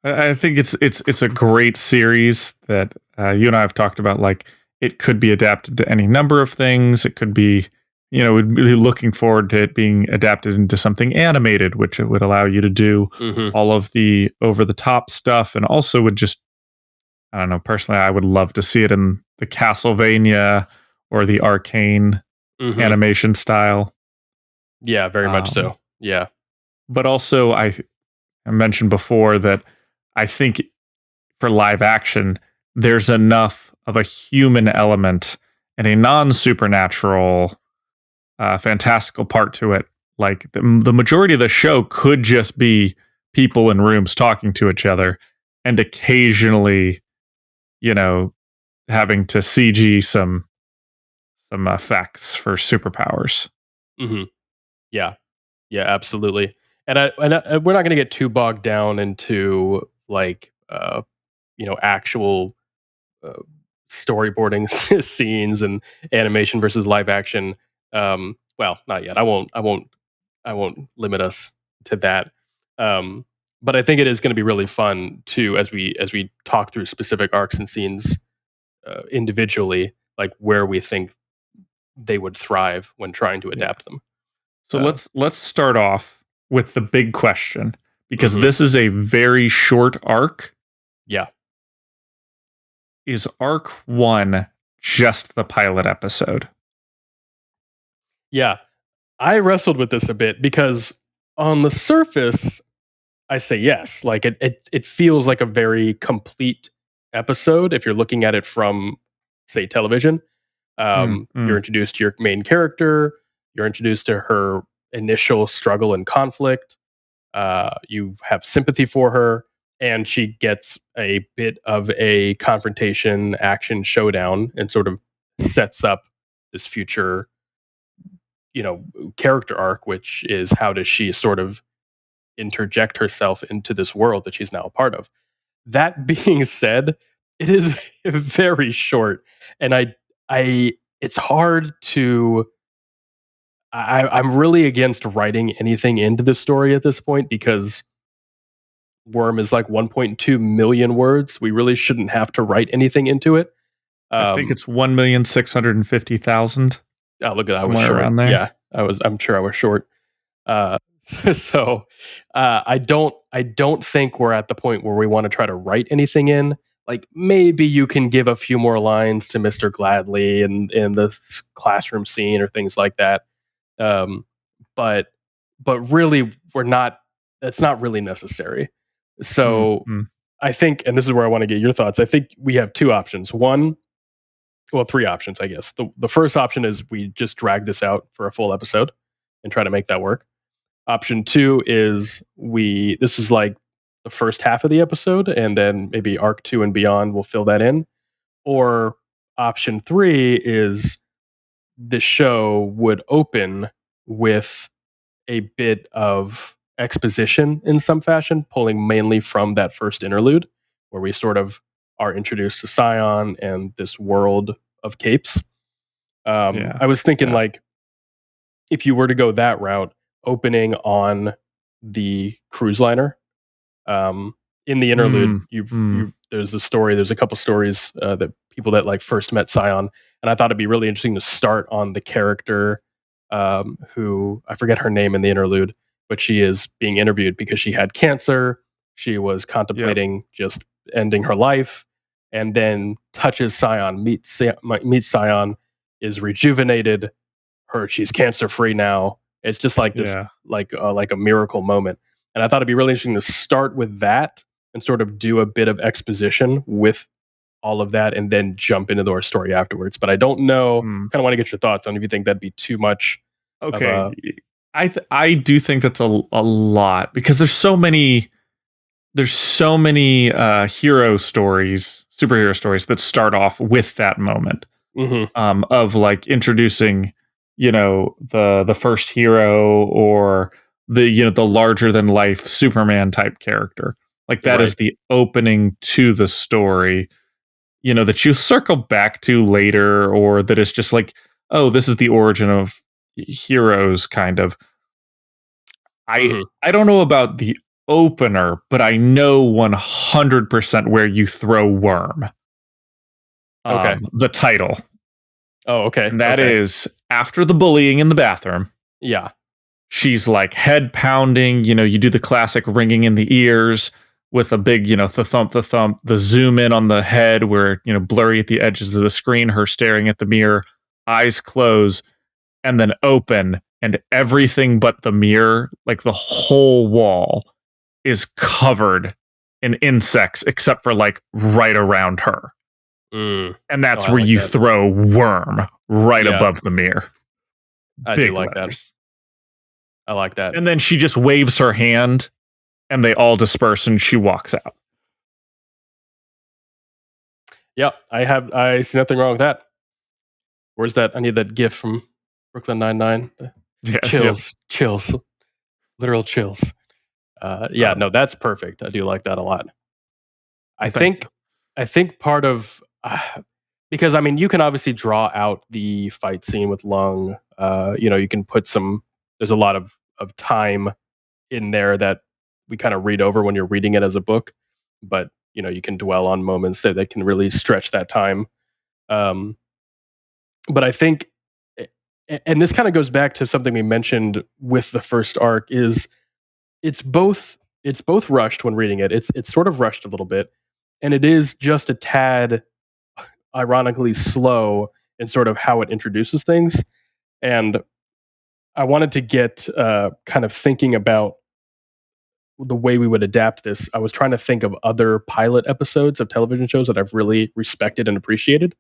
I think it's a great series that you and I have talked about. Like, it could be adapted to any number of things. It could be, we'd be looking forward to it being adapted into something animated, which it would allow you to do all of the over the top stuff, and also would just, I don't know. Personally, I would love to see it in the Castlevania or the Arcane animation style. Yeah, very much so. Yeah. But also, I mentioned before that I think for live action, there's enough of a human element and a non-supernatural, fantastical part to it. Like the majority of the show could just be people in rooms talking to each other, and occasionally, having to CG some effects for superpowers. Mm-hmm. Yeah, absolutely. And we're not going to get too bogged down into like actual uh, storyboarding scenes and animation versus live action. Well, not yet. I won't limit us to that. Um, but I think it is going to be really fun to as we talk through specific arcs and scenes individually, like where we think they would thrive when trying to Yeah. adapt them. So let's start off with the big question, because Mhm. this is a very short arc. Yeah. Is arc 1 just the pilot episode? Yeah. I wrestled with this a bit because on the surface, I say yes. Like it feels like a very complete episode if you're looking at it from, say, television. You're introduced to your main character. You're introduced to her initial struggle and conflict. You have sympathy for her, and she gets a bit of a confrontation, action showdown, and sort of sets up this future, character arc, which is how does she sort of interject herself into this world that she's now a part of. That being said, it is very short, and it's hard to. I'm really against writing anything into the story at this point because Worm is like 1.2 million words. We really shouldn't have to write anything into it. I think it's 1,650,000. Oh, look at that! I was somewhere short. around there. Yeah, I'm sure I was short. Uh, so I don't think we're at the point where we want to try to write anything in. Like maybe you can give a few more lines to Mr. Gladley in the classroom scene or things like that. Um, but really, we're not. That's not really necessary. So I think, and this is where I want to get your thoughts. I think we have two options. Three options, I guess. The first option is we just drag this out for a full episode and try to make that work. Option 2 is this is like the first half of the episode, and then maybe arc 2 and beyond will fill that in. Or option 3 is the show would open with a bit of exposition in some fashion, pulling mainly from that first interlude, where we sort of are introduced to Scion and this world of capes. I was thinking like if you were to go that route, opening on the cruise liner. In the interlude, there's a story. There's a couple stories that people that like first met Scion, and I thought it'd be really interesting to start on the character who I forget her name in the interlude, but she is being interviewed because she had cancer. She was contemplating just ending her life, and then touches Scion, meets Scion, is rejuvenated. She's cancer free now. It's just like this, like a miracle moment. And I thought it'd be really interesting to start with that and sort of do a bit of exposition with all of that, and then jump into our story afterwards. But I don't know. Kind of want to get your thoughts on if you think that'd be too much. Okay, I do think that's a lot, because there's so many hero stories, superhero stories that start off with that moment of like introducing, the first hero, or the larger than life Superman type character. Like that is the opening to the story, that you circle back to later, or that is just like, oh, this is the origin of heroes kind of. I don't know about the opener, but I know 100% where you throw Worm. Okay. The title. Oh, okay. And that is after the bullying in the bathroom. Yeah. She's like head pounding, you do the classic ringing in the ears with a big, the thump, the zoom in on the head where, blurry at the edges of the screen, her staring at the mirror, eyes close, and then open, and everything but the mirror, like the whole wall, is covered in insects except for like right around her. And that's where you throw Worm right above the mirror. I Big do like letters. I like that. And then she just waves her hand and they all disperse and she walks out. Yep, I see nothing wrong with that. Where's that? I need that GIF from Brooklyn Nine-Nine. Yeah, Chills, literal chills. Yeah, no, that's perfect. I do like that a lot. I Thank think, I think part of because I mean, you can obviously draw out the fight scene with Lung. You can put some. There's a lot of time in there that we kind of read over when you're reading it as a book, but you can dwell on moments that can really stretch that time. Um, but I think, and this kind of goes back to something we mentioned with the first arc, is it's both rushed when reading it. It's sort of rushed a little bit, and it is just a tad ironically slow in sort of how it introduces things. And I wanted to get kind of thinking about the way we would adapt this. I was trying to think of other pilot episodes of television shows that I've really respected and appreciated,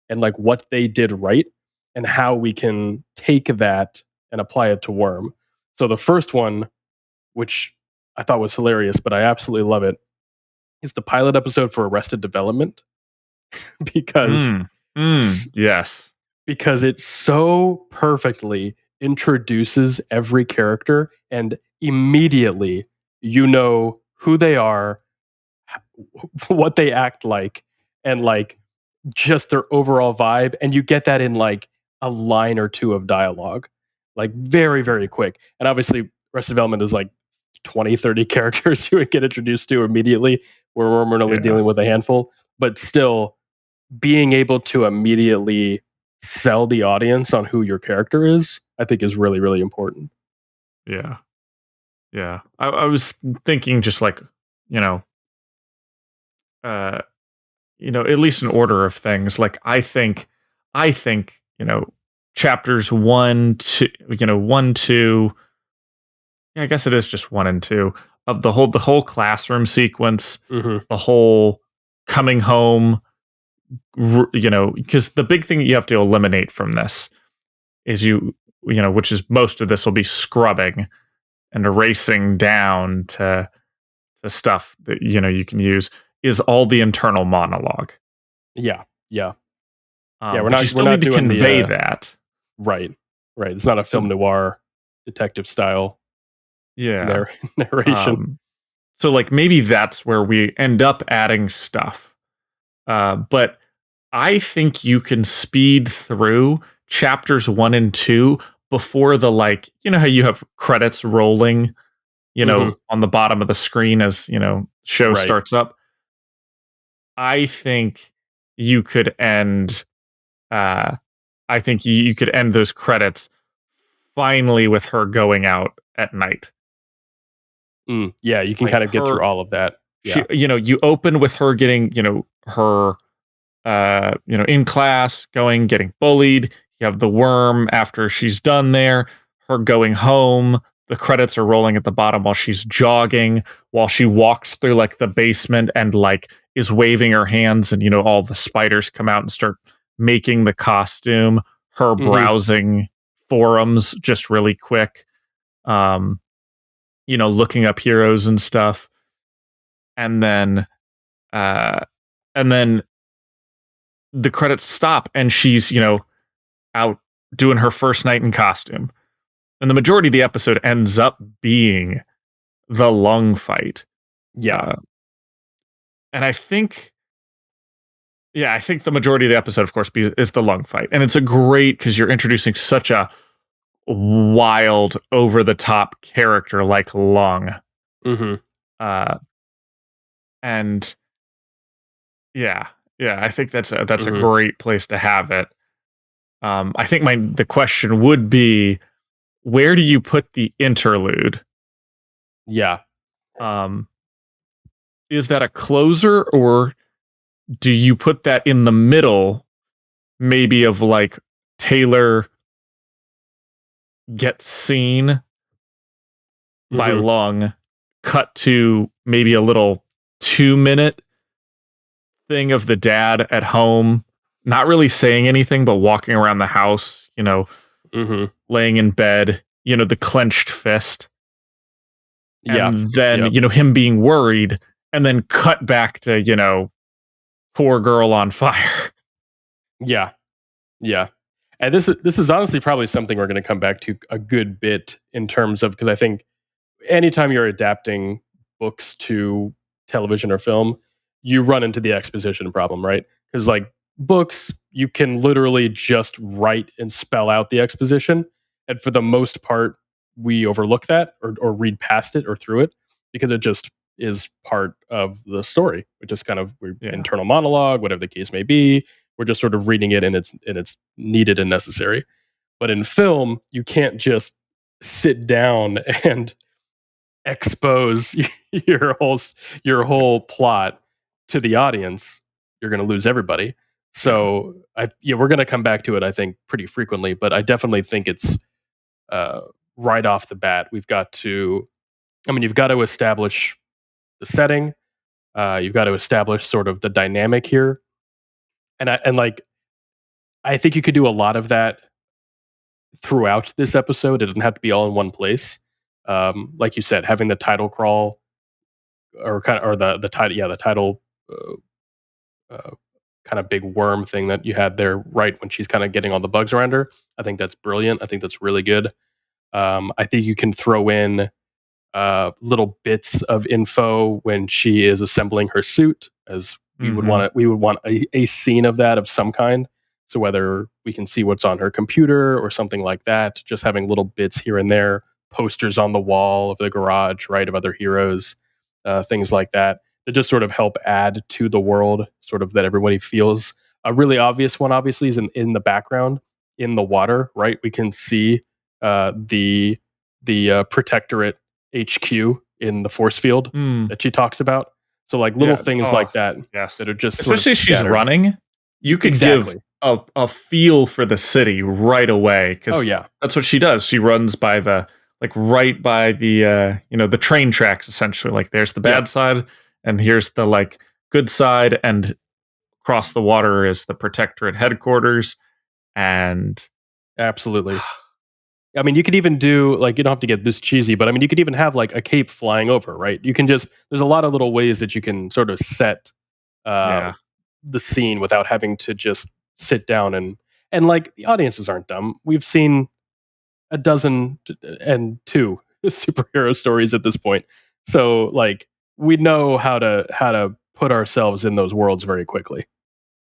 and like what they did right, and how we can take that and apply it to Worm. So the first one, which I thought was hilarious, but I absolutely love it, is the pilot episode for Arrested Development because yes. because it so perfectly introduces every character, and immediately you know who they are, what they act like, and like just their overall vibe, and you get that in like a line or two of dialogue, like very very quick. And obviously Arrested Development is like 20-30 characters you would get introduced to immediately, where we're only Yeah. dealing with a handful, but still being able to immediately sell the audience on who your character is, I think is really really important. Yeah. Yeah. I was thinking just like, you know, uh, at least an order of things. Like I think, chapters 1, 2, 1, 2, yeah, I guess it is just 1 and 2 of the whole classroom sequence, Hmm. the whole coming home, because the big thing you have to eliminate from this is which is most of this will be scrubbing and erasing down to stuff that you can use, is all the internal monologue. Yeah, yeah, yeah. We're But you not we're still need not to doing convey the that. right, right. It's not a film So noir detective style yeah. narration. So like maybe that's where we end up adding stuff. But I think you can speed through chapters 1 and 2 before the, like, how you have credits rolling, Hmm. on the bottom of the screen as, show Right. starts up. I think you could end uh I think you could end those credits finally with her going out at night. Yeah, you can Like kind of get her through all of that. she Yeah. you open with her getting, her in class, getting bullied. You have the worm after she's done there, her going home. The credits are rolling at the bottom while she's jogging, while she walks through like the basement and like is waving her hands, and all the spiders come out and start making the costume. Her Hmm. browsing forums just really quick, looking up heroes and stuff. And then uh and then the credits stop and she's, out doing her first night in costume. And the majority of the episode ends up being the lung fight. Yeah. Uh, and I think the majority of the episode, of course, is the lung fight. And it's a great, because you're introducing such a wild, over the top character like Lung. Hmm. Uh, and yeah, I think that's a Hmm. great place to have it. I think the question would be, where do you put the interlude? Yeah. Um, is that a closer, or do you put that in the middle, maybe of like Taylor gets seen by Hmm. Lung, cut to maybe a little 2-minute thing of the dad at home, not really saying anything, but walking around the house, Hmm. laying in bed, the clenched fist, Yeah. and then, Yep. him being worried, and then cut back to, poor girl on fire. Yeah. Yeah. And this is honestly probably something we're going to come back to a good bit in terms of, because I think anytime you're adapting books to television or film, you run into the exposition problem, right? Because like books, you can literally just write and spell out the exposition. And for the most part, we overlook that or read past it or through it because it just is part of the story, which is kind of internal monologue, whatever the case may be. We're just sort of reading it and it's needed and necessary. But in film, you can't just sit down and expose your whole plot to the audience. You're going to lose everybody. So we're going to come back to it, I think, pretty frequently. But I definitely think it's right off the bat. You've got to establish the setting. You've got to establish sort of the dynamic here, and I think you could do a lot of that throughout this episode. It doesn't have to be all in one place. Like you said, having the title crawl the title kind of big worm thing that you had there right when she's kind of getting all the bugs around her. I think that's brilliant. I think that's really good. I think you can throw in little bits of info when she is assembling her suit, as we would want a scene of that of some kind. So whether we can see what's on her computer or something like that, just having little bits here and there, posters on the wall of the garage, right, of other heroes, things like that, that just sort of help add to the world, sort of that everybody feels. A really obvious one, obviously, is in the background, in the water, right? We can see the Protectorate HQ in the force field that she talks about. So like little things like that that are just especially sort of she's scattered. running. You could give a feel for the city right away because that's what she does. She runs by the right by the the train tracks essentially. Like there's the bad side and here's the good side, and across the water is the Protectorate headquarters. And absolutely. I mean, you could even do you don't have to get this cheesy, but I mean, you could even have like a cape flying over, right? You can just, there's a lot of little ways that you can sort of set the scene without having to just sit down and like the audiences aren't dumb. We've seen a dozen and two superhero stories at this point. So like we know how to put ourselves in those worlds very quickly.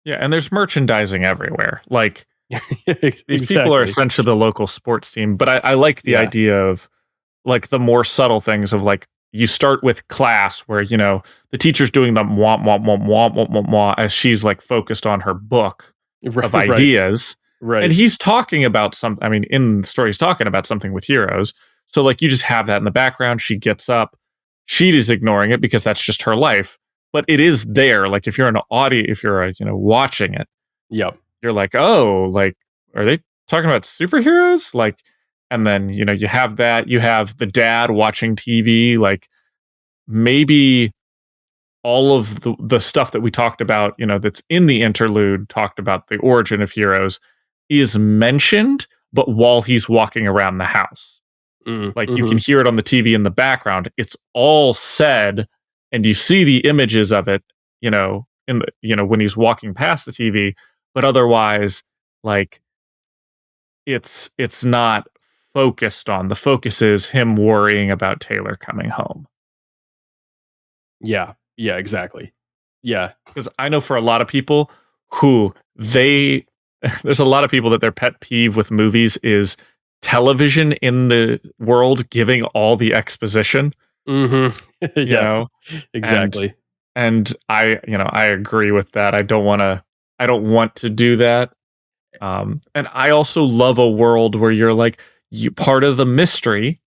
Yeah, and there's merchandising everywhere. Like these people are Exactly. essentially the local sports team. But I like the idea of like the more subtle things of like you start with class where the teacher's doing the womp womp womp womp womp womp womp as she's like focused on her book of ideas. Right. And he's talking about something. I mean, in the story, he's talking about something with heroes. So like you just have that in the background. She gets up. She is ignoring it because that's just her life. But it is there. Like if you're an audience, if you're watching it, you're like, oh, like are they talking about superheroes? Like, and then you have that. You have the dad watching TV. Like maybe all of the stuff that we talked about, that's in the interlude, talked about the origin of heroes, is mentioned, but while he's walking around the house. Like you can hear it on the TV in the background. It's all said, and you see the images of it, in the, when he's walking past the TV, but otherwise, like it's not focused on. The focus is him worrying about Taylor coming home. Yeah, exactly. Yeah. Because I know for a lot of people who there's a lot of people that their pet peeve with movies is television in the world giving all the exposition. Yeah, exactly. And I agree with that. I don't want to do that. And I also love a world where you're like, part of the mystery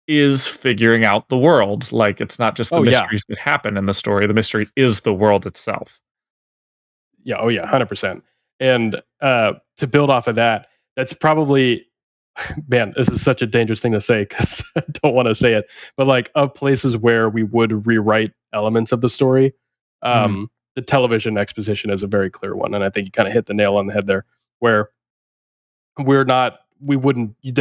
is figuring out the world. Like it's not just the mysteries that happen in the story. The mystery is the world itself. Yeah. Oh yeah. 100%. And to build off of that, that's probably, man, this is such a dangerous thing to say because I don't want to say it, but like of places where we would rewrite elements of the story, the television exposition is a very clear one. And I think you kind of hit the nail on the head there where that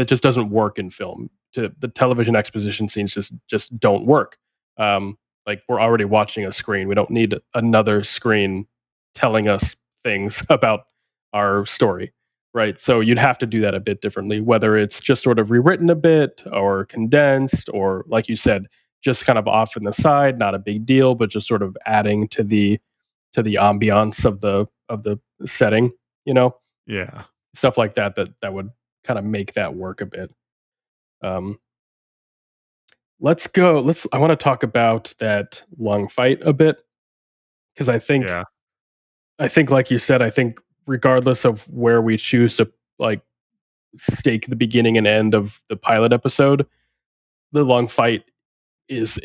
just doesn't work in film. The television exposition scenes just don't work. Like we're already watching a screen. We don't need another screen telling us things about our story, right? So you'd have to do that a bit differently, whether it's just sort of rewritten a bit or condensed, or like you said, just kind of off in the side, not a big deal, but just sort of adding to the ambiance of the setting, you know, Yeah. stuff like that would kind of make that work a bit. Um, let's go. I want to talk about that long fight a bit because Yeah. I think, like you said, I think regardless of where we choose to like stake the beginning and end of the pilot episode, the long fight is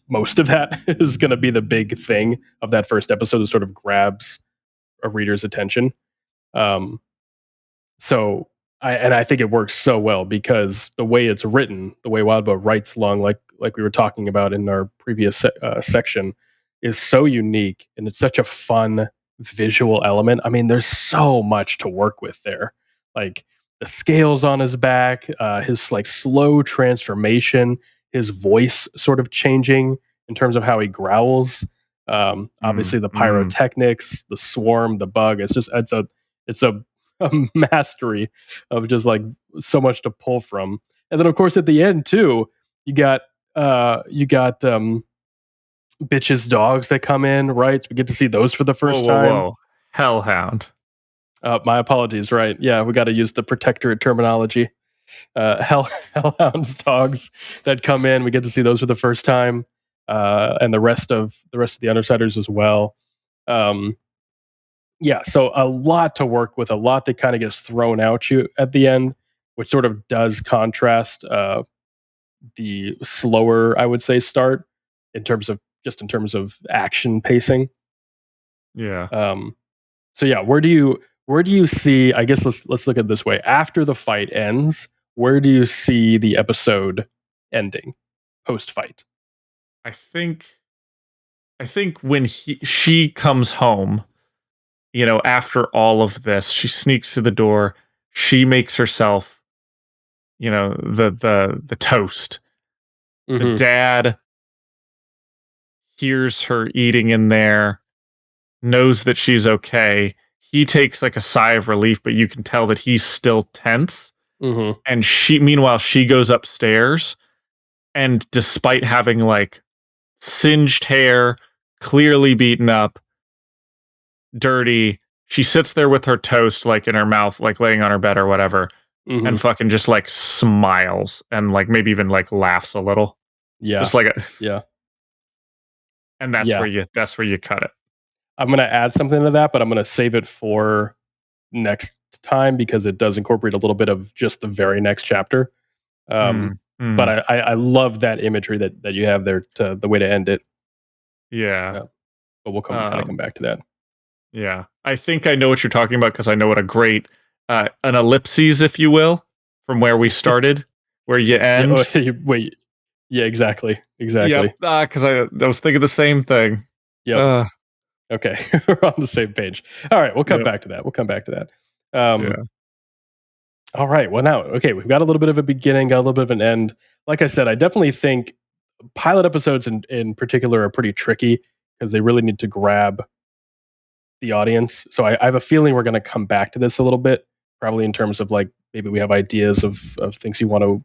most of that is going to be the big thing of that first episode that sort of grabs a reader's attention. Um, so I think it works so well because the way it's written, the way Wildbow writes long, like we were talking about in our previous section, is so unique and it's such a fun visual element. I mean, there's so much to work with there, like the scales on his back, his like slow transformation, his voice sort of changing in terms of how he growls. Obviously, the pyrotechnics, the swarm, the bug. It's a mastery of just like so much to pull from. And then of course at the end too, you got bitches dogs that come in, right? We get to see those for the first time. Whoa. Hellhound. My apologies, right? Yeah, we got to use the protectorate terminology. Hellhounds dogs that come in, we get to see those for the first time, and the rest of the Undersiders as well. Yeah, so a lot to work with, a lot that kind of gets thrown out you at the end, which sort of does contrast the slower, I would say, start in terms of action pacing. Yeah. So yeah, where do you see? I guess let's look at it this way. After the fight ends, where do you see the episode ending post fight? I think when she comes home, after all of this, she sneaks to the door, she makes herself, the toast. The Mm-hmm. dad hears her eating in there, knows that she's okay. He takes like a sigh of relief, but you can tell that he's still tense. Mm-hmm. And meanwhile, she goes upstairs, and despite having like singed hair, clearly beaten up, dirty, she sits there with her toast like in her mouth, like laying on her bed or whatever, Mm-hmm. and fucking just like smiles and like maybe even like laughs a little. Yeah. Just like Yeah. and that's Yeah. where you cut it. I'm gonna add something to that, but I'm gonna save it for next time because it does incorporate a little bit of just the very next chapter. But I love that imagery that you have there to the way to end it. Yeah. Yeah. But we'll come back to that. Yeah. I think I know what you're talking about because I know what a great an ellipses, if you will, from where we started, where you end. Wait. Yeah, exactly. Yep. Because I was thinking the same thing. Yep. Okay. We're on the same page. All right. We'll come Yep. back to that. Yeah. All right. Well, now, okay, we've got a little bit of a beginning, got a little bit of an end. Like I said, I definitely think pilot episodes in particular are pretty tricky because they really need to grab the audience. So I have a feeling we're going to come back to this a little bit, probably in terms of like maybe we have ideas of things you want to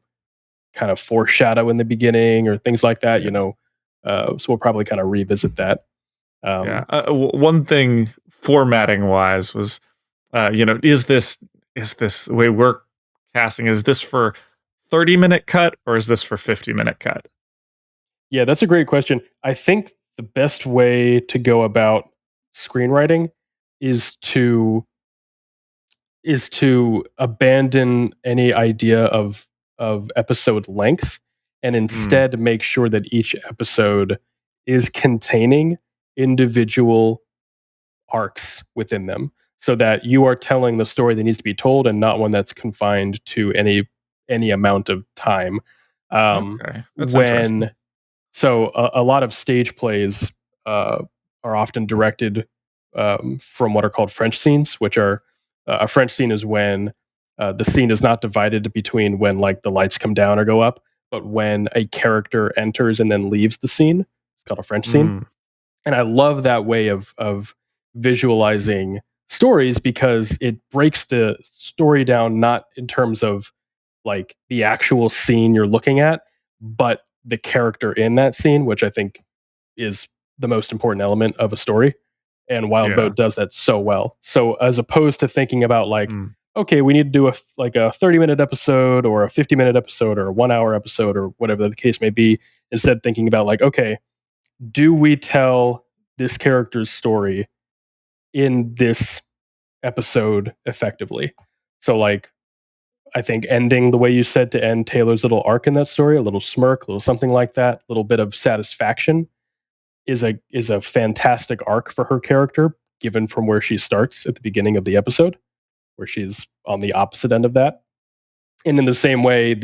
kind of foreshadow in the beginning or things like that, so we'll probably kind of revisit that. One thing formatting wise was, is this the way we're casting? Is this for 30-minute cut or is this for 50-minute cut? Yeah, that's a great question. I think the best way to go about screenwriting is to abandon any idea of episode length and instead make sure that each episode is containing individual arcs within them so that you are telling the story that needs to be told and not one that's confined to any amount of time. Okay, that's interesting. So a lot of stage plays are often directed from what are called French scenes, which are a French scene is when the scene is not divided between when like the lights come down or go up, but when a character enters and then leaves the scene. It's called a French scene, and I love that way of visualizing stories because it breaks the story down not in terms of like the actual scene you're looking at, but the character in that scene, which I think is the most important element of a story. And Wild Yeah. Boat does that so well. So as opposed to thinking about like, okay, we need to do a 30-minute episode or a 50-minute episode or a 1-hour episode or whatever the case may be, instead thinking about like, okay, do we tell this character's story in this episode effectively? So like, I think ending the way you said to end Taylor's little arc in that story, a little smirk, a little something like that, a little bit of satisfaction is a fantastic arc for her character, given from where she starts at the beginning of the episode, where she's on the opposite end of that. And in the same way,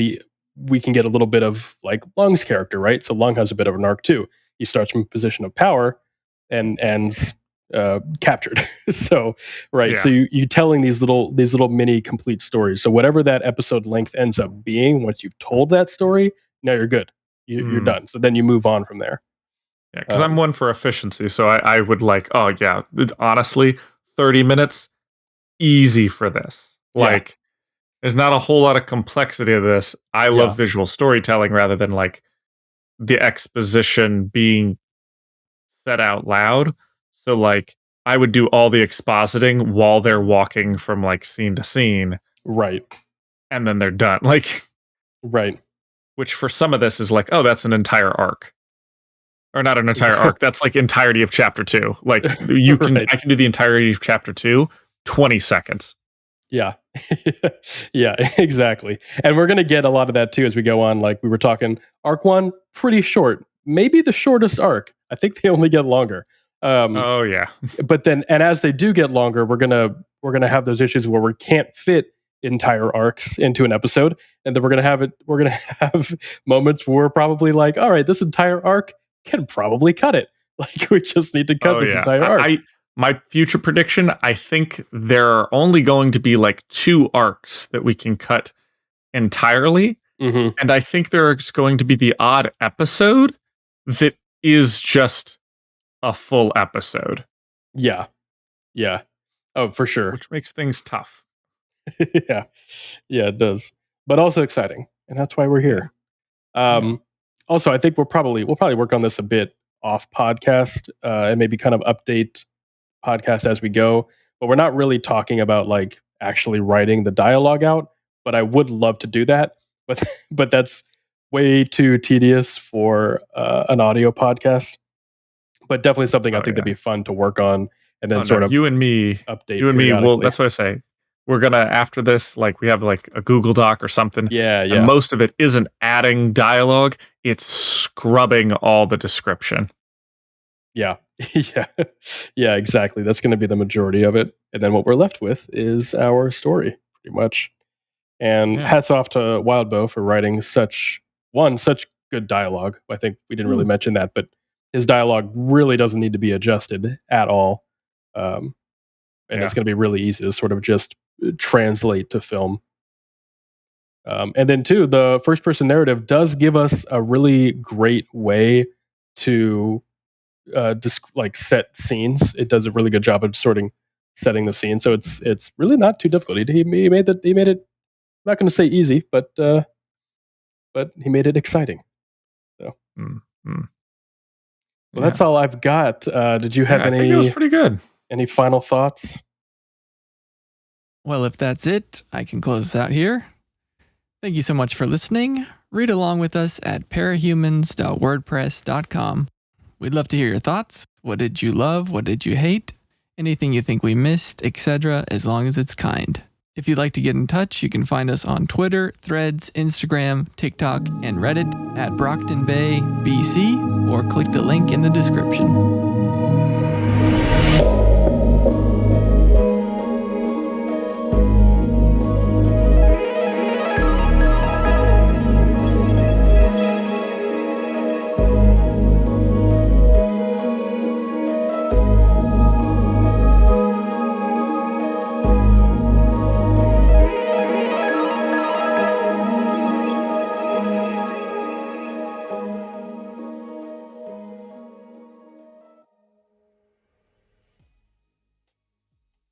we can get a little bit of like Lung's character, right? So Lung has a bit of an arc too. He starts from a position of power and ends captured. So right, so you telling these little mini complete stories. So whatever that episode length ends up being, once you've told that story, now you're good. You're done. So then you move on from there. Yeah, because I'm one for efficiency. So I would like, oh yeah, honestly, 30 minutes, easy for this. Like, there's not a whole lot of complexity of this. I love visual storytelling rather than like the exposition being said out loud. So like, I would do all the expositing while they're walking from like scene to scene. Right. And then they're done. Like, right. Which for some of this is like, oh, that's an entire arc. Or not an entire arc. That's like entirety of chapter 2. Like you can, I can do the entirety of chapter 2, 20 seconds. Yeah. Yeah, exactly. And we're going to get a lot of that too as we go on. Like we were talking, arc 1, pretty short. Maybe the shortest arc. I think they only get longer. Oh yeah. But then, and as they do get longer, we're gonna have those issues where we can't fit entire arcs into an episode, and then we're gonna have moments where we're probably like, all right, this entire arc can probably cut it. Like we just need to cut this entire arc. My future prediction, I think there are only going to be like 2 arcs that we can cut entirely. And I think there's going to be the odd episode that is just a full episode. Yeah. Yeah. Oh, for sure. Which makes things tough. Yeah. Yeah, it does. But also exciting. And that's why we're here. Also, I think we'll probably work on this a bit off podcast and maybe kind of update podcast as we go. But we're not really talking about like actually writing the dialogue out. But I would love to do that. But that's way too tedious for an audio podcast. But definitely something I think that'd be fun to work on, and then sort of you and me update. You and me. Well, that's what I say. We're gonna after this, like we have like a Google Doc or something. Yeah. And most of it isn't adding dialogue; it's scrubbing all the description. Yeah. Yeah. Exactly. That's going to be the majority of it, and then what we're left with is our story, pretty much. And hats off to Wild Bow for writing such good dialogue. I think we didn't really mention that, but his dialogue really doesn't need to be adjusted at all. And it's going to be really easy to sort of just translate to film. And then too, the first person narrative does give us a really great way to like set scenes. It does a really good job of setting the scene. So it's really not too difficult. He made it, I'm not going to say easy, but he made it exciting. So. Well, that's all I've got. Did you have any? I think it was pretty good. Any final thoughts? Well, if that's it, I can close this out here. Thank you so much for listening. Read along with us at parahumans.wordpress.com. We'd love to hear your thoughts. What did you love? What did you hate? Anything you think we missed, etc., as long as it's kind. If you'd like to get in touch, you can find us on Twitter, Threads, Instagram, TikTok, and Reddit at Brocktonbaybc, or click the link in the description.